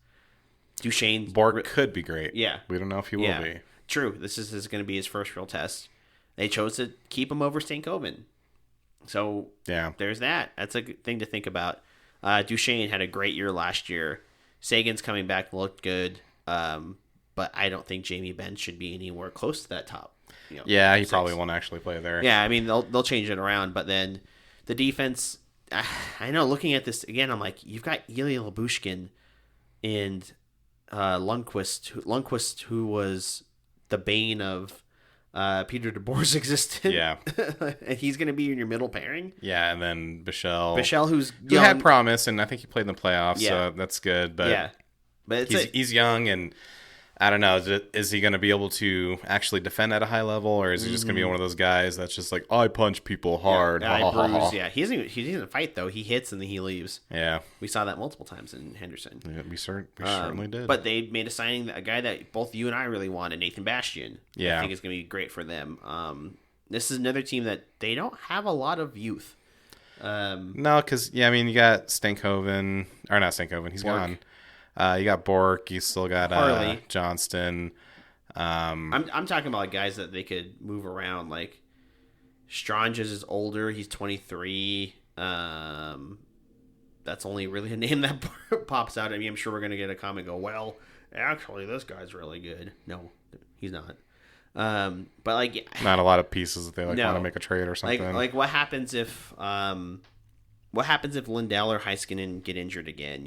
Duchesne. Bork could be great. Yeah. We don't know if he will be. True. This is going to be his first real test. They chose to keep him over Stankoven. So, there's that. That's a good thing to think about. Duchesne had a great year last year. Sagan's coming back, looked good. but I don't think Jamie Benn should be anywhere close to that top. Yeah, he 6. probably won't actually play there. Yeah, I mean they'll change it around, but then the defense. I know. Looking at this again, I'm like, you've got Ilya Labushkin and Lundqvist. Lundqvist, who was the bane of Peter DeBoer's existence. Yeah. And he's going to be in your middle pairing. Yeah, and then Bichelle. Bichelle, who's who young. had promise, and I think he played in the playoffs, Yeah. so that's good. But Yeah. But he's young, and I don't know. Is he going to be able to actually defend at a high level, or is he just going to be one of those guys that's just like, I punch people hard? I bruise. Yeah, he doesn't fight though. He hits and then he leaves. Yeah, we saw that multiple times in Henderson. Yeah, we certainly did. But they made a signing, a guy that both you and I really wanted, Nathan Bastian. Yeah, I think it's going to be great for them. This is another team that they don't have a lot of youth. No, because I mean, you got Stankoven, or not Stankoven. He's Bork. gone. You got Bork. You still got Harley. Johnston. I'm talking about guys that they could move around. Like Stranges is older. He's 23. That's only really a name that pops out at me. I'm sure we're gonna get a comment. Go, well, actually, this guy's really good. No, he's not. But like, not a lot of pieces that they want No. to make a trade or something. like what happens if Lindell or Heiskanen get injured again?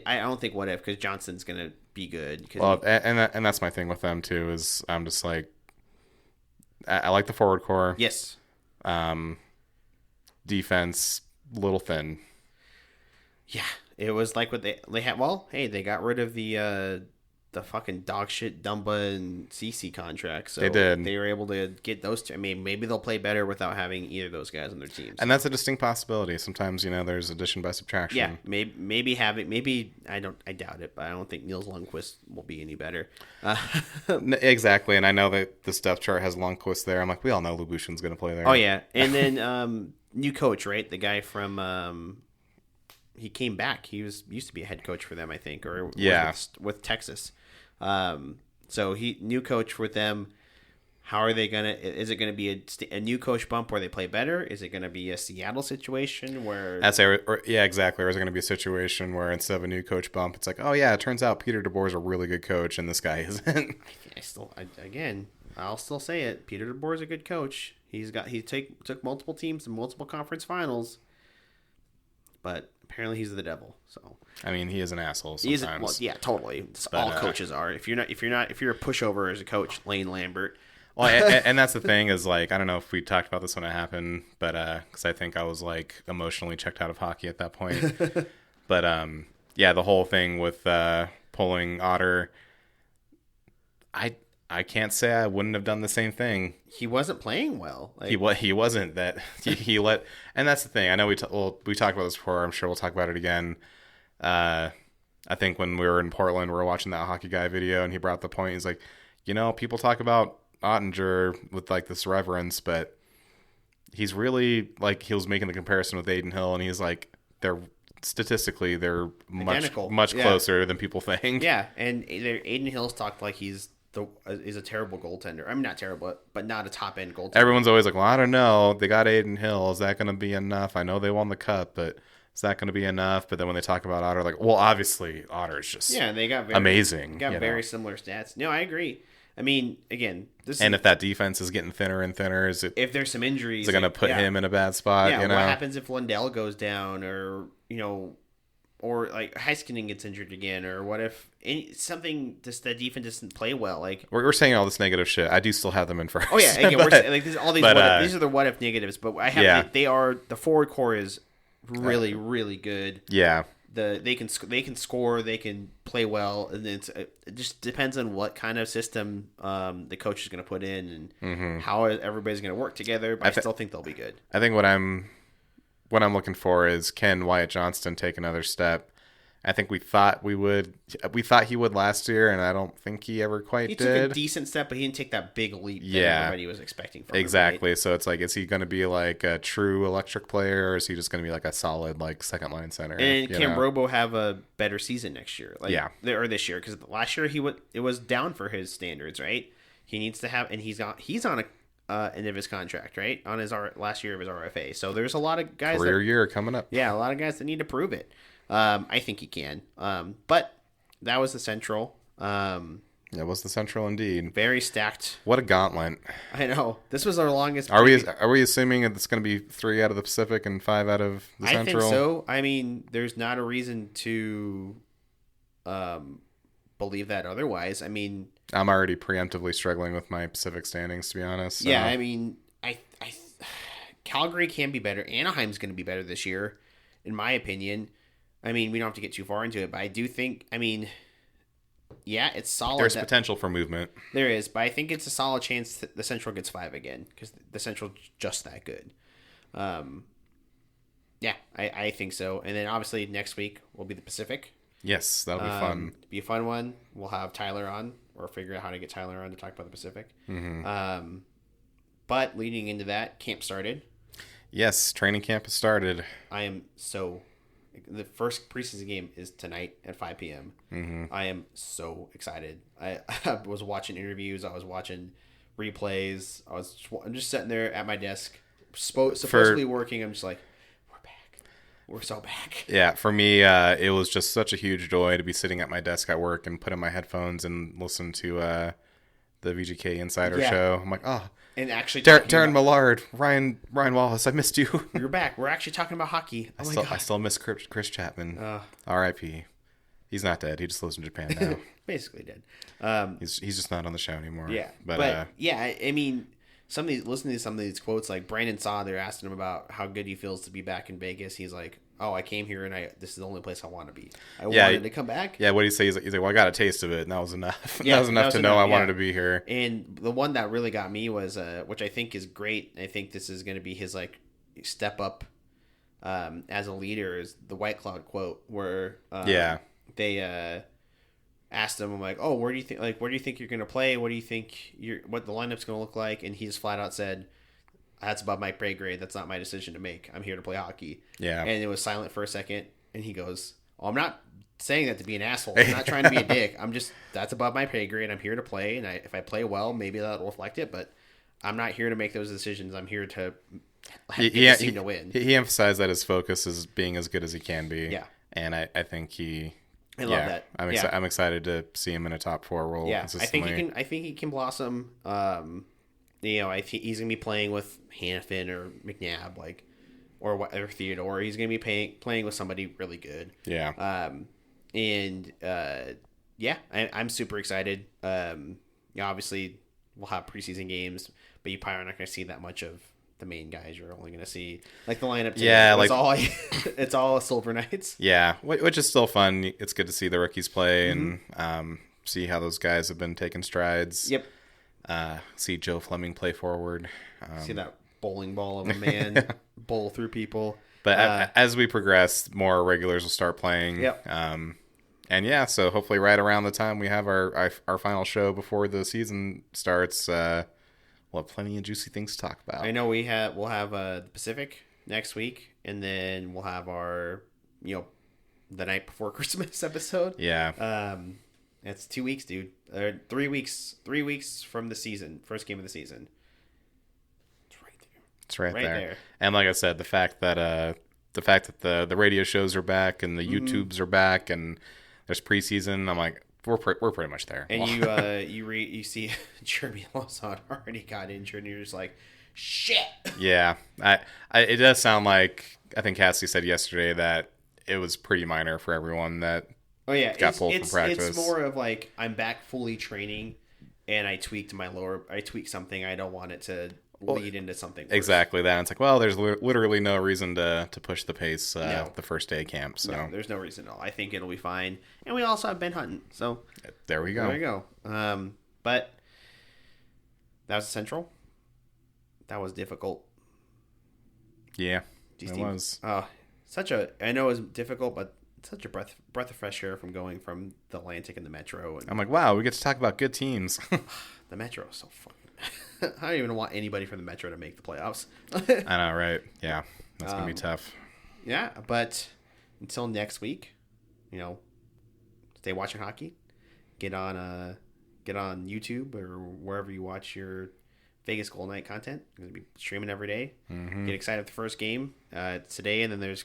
I don't think what if, because Johnson's gonna be good. Well, and that's my thing with them too. Is I'm just like, I like the forward core. Yes. Defense, little thin. Yeah, it was like what they had. Well, hey, they got rid of the fucking dog shit Dumba and CC contracts. So they did. They were able to get those two. I mean, maybe they'll play better without having either of those guys on their teams. And that's a distinct possibility. Sometimes there's addition by subtraction. Yeah, maybe I doubt it, but I don't think Niels Lundqvist will be any better. Exactly, and I know that the depth chart has Lundqvist there. I'm like, we all know Lubushin's going to play there. Oh yeah, and then new coach, right? The guy from he came back. He used to be a head coach for them, I think, or with Texas. So new coach with them. How are they gonna? Is it gonna be a new coach bump where they play better? Is it gonna be a Seattle situation where? Yeah, exactly. Or is it going to be a situation where instead of a new coach bump, it's like, oh yeah, it turns out Peter DeBoer is a really good coach, and this guy isn't. I'll still say it. Peter DeBoer is a good coach. He took multiple teams to multiple conference finals, but apparently he's the devil. So I mean, he is an asshole sometimes. Yeah, totally. All coaches are. If you're a pushover as a coach, Lane Lambert. Well, and that's the thing is, like, I don't know if we talked about this when it happened, but because I think I was like emotionally checked out of hockey at that point. But yeah, the whole thing with pulling Otter, I can't say I wouldn't have done the same thing. He wasn't playing well. He wasn't that he let, and that's the thing. I know we talked about this before. I'm sure we'll talk about it again. I think when we were in Portland, we were watching that hockey guy video, and he brought up the point. He's like, people talk about Ottinger with like this reverence, but he's really like, he was making the comparison with Aiden Hill, and he's like, they're identical. much closer than people think. Yeah, and Aiden Hill's talked like he's a terrible goaltender. I mean, not terrible, but not a top end goaltender. Everyone's always like, well, I don't know. They got Aiden Hill. Is that going to be enough? I know they won the cup, but is that going to be enough? But then when they talk about Otter, like, well, obviously Otter's just they got amazing. Very similar stats. No, I agree. I mean, again, if that defense is getting thinner and thinner, if there's some injuries, is it going to put him in a bad spot? Yeah, what happens if Lindell goes down, or or like Heiskanen gets injured again, or what if something just the defense doesn't play well? Like we're saying all this negative shit. I do still have them in first. Oh yeah, again, we're saying, like these these are the what if negatives, but I have the forward core is really really good. Yeah. They can score, they can play well, and it just depends on what kind of system the coach is going to put in and how everybody's going to work together. But I still think they'll be good. I think what I'm looking for is, can Wyatt Johnston take another step? I think we thought he would last year, and I don't think he ever quite did. He took a decent step, but he didn't take that big leap that everybody was expecting from him. Exactly. Right? So it's like, is he going to be like a true electric player, or is he just going to be like a solid like second line center? And can Robo have a better season next year? Or this year, because last year it was down for his standards, right? He needs to have, and he's on a end of his contract, right? On his last year of his RFA. So there's a lot of guys year coming up. Yeah, a lot of guys that need to prove it. I think he can. But that was the Central. It was the Central indeed. Very stacked. What a gauntlet! I know. This was our longest. Are we assuming it's going to be 3 out of the Pacific and 5 out of the Central? I think so. I mean, there's not a reason to believe that otherwise. I mean, I'm already preemptively struggling with my Pacific standings, to be honest. So. Yeah, I mean, Calgary can be better. Anaheim's going to be better this year, in my opinion. I mean, we don't have to get too far into it, but I do think, I mean, yeah, it's solid. There's potential for movement. There is, but I think it's a solid chance that the Central gets 5 again, because the Central's just that good. Yeah, I think so. And then obviously next week will be the Pacific. Yes, that'll be fun. Be a fun one. We'll have Tyler on, or figure out how to get Tyler on to talk about the Pacific. Mm-hmm. But leading into that, camp started. Yes, training camp has started. I am so... The first preseason game is tonight at 5 p.m. Mm-hmm. I am so excited. I was watching interviews. I was watching replays. I'm just sitting there at my desk, supposedly working. I'm just like, we're back. We're so back. Yeah, for me, it was just such a huge joy to be sitting at my desk at work and put in my headphones and listen to the VGK Insider show. I'm like, oh... And actually, Darren Millard, Ryan Wallace, I missed you. You're back. We're actually talking about hockey. Oh my God. I still miss Chris Chapman. R.I.P. He's not dead. He just lives in Japan now. Basically dead. He's just not on the show anymore. Yeah, but yeah, I mean, listening to some of these quotes, like Brandon Saw, they're asking him about how good he feels to be back in Vegas. He's like, "Oh, I came here and this is the only place I want to be. I wanted to come back." Yeah, what do you say? He's like, "Well, I got a taste of it, and that was enough. That was enough to know I wanted to be here." And the one that really got me was, which I think is great. I think this is going to be his like step up as a leader. Is the White Cloud quote where they asked him, I'm like, "Oh, where do you think you're going to play? What do you think what the lineup's going to look like?" And he just flat out said, "That's above my pay grade. That's not my decision to make. I'm here to play hockey." Yeah. And it was silent for a second, and he goes, "Oh, I'm not saying that to be an asshole. I'm not trying to be a dick. That's above my pay grade. I'm here to play, and if I play well, maybe that'll reflect it. But I'm not here to make those decisions. I'm here to get the team to win." He emphasized that his focus is being as good as he can be. Yeah. And I think I love that. I'm excited to see him in a top 4 role. Yeah, consistently. I think he can blossom. I think he's gonna be playing with Hanifin or McNabb, or Theodore. He's gonna be playing with somebody really good. Yeah. I'm super excited. Obviously we'll have preseason games, but you probably are not gonna see that much of the main guys. You're only gonna see like the lineup today. Yeah, it's all Silver Knights. Yeah, which is still fun. It's good to see the rookies play and see how those guys have been taking strides. Yep. See Joe Fleming play forward. See that bowling ball of a man bowl through people. But as we progress, more regulars will start playing. Yep. So hopefully right around the time we have our final show before the season starts, we'll have plenty of juicy things to talk about. I know we'll have the Pacific next week, and then we'll have our the night before Christmas episode. Yeah. It's 2 weeks, dude. 3 weeks. 3 weeks from the season. First game of the season. It's right there. And like I said, the fact that the radio shows are back and the YouTubes are back and there's preseason, I'm like, we're pretty much there. And you see Jeremy Lozon already got injured, and you're just like, shit. Yeah, it does sound like, I think Cassie said yesterday that it was pretty minor for everyone that. Oh yeah, got pulled from practice. It's more of like, I'm back fully training, and I tweaked something. I don't want it to lead into something worse. Exactly that. It's like, well, there's literally no reason to push the pace the first day of camp. So no, there's no reason at all. I think it'll be fine. And we also have Ben Hutton. So there we go. But that was Central. That was difficult. Yeah, it was. I know it was difficult, but such a breath of fresh air from going from the Atlantic and the Metro. And I'm like, wow, we get to talk about good teams. The Metro is so fucking... I don't even want anybody from the Metro to make the playoffs. I know, right? Yeah, that's going to be tough. Yeah, but until next week, stay watching hockey. Get on YouTube or wherever you watch your Vegas Golden Knight content. I'm going to be streaming every day. Mm-hmm. Get excited for the first game today, and then there's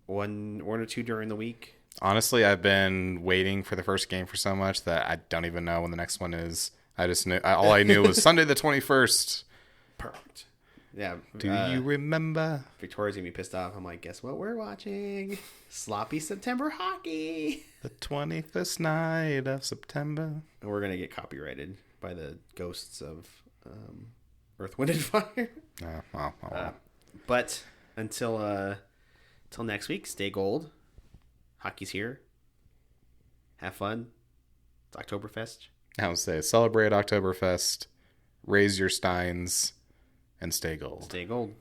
one or two during the week. Honestly, I've been waiting for the first game for so much that I don't even know when the next one is. I just knew all I knew was Sunday the 21st. Perfect. Yeah. Do you remember? Victoria's gonna be pissed off. I'm like, guess what we're watching? Sloppy September hockey. The 21st night of September. And we're gonna get copyrighted by the ghosts of Earth, Wind, and Fire. But until next week, stay gold. Hockey's here. Have fun. It's Oktoberfest. I would say celebrate Oktoberfest, raise your steins, and stay gold. Stay gold.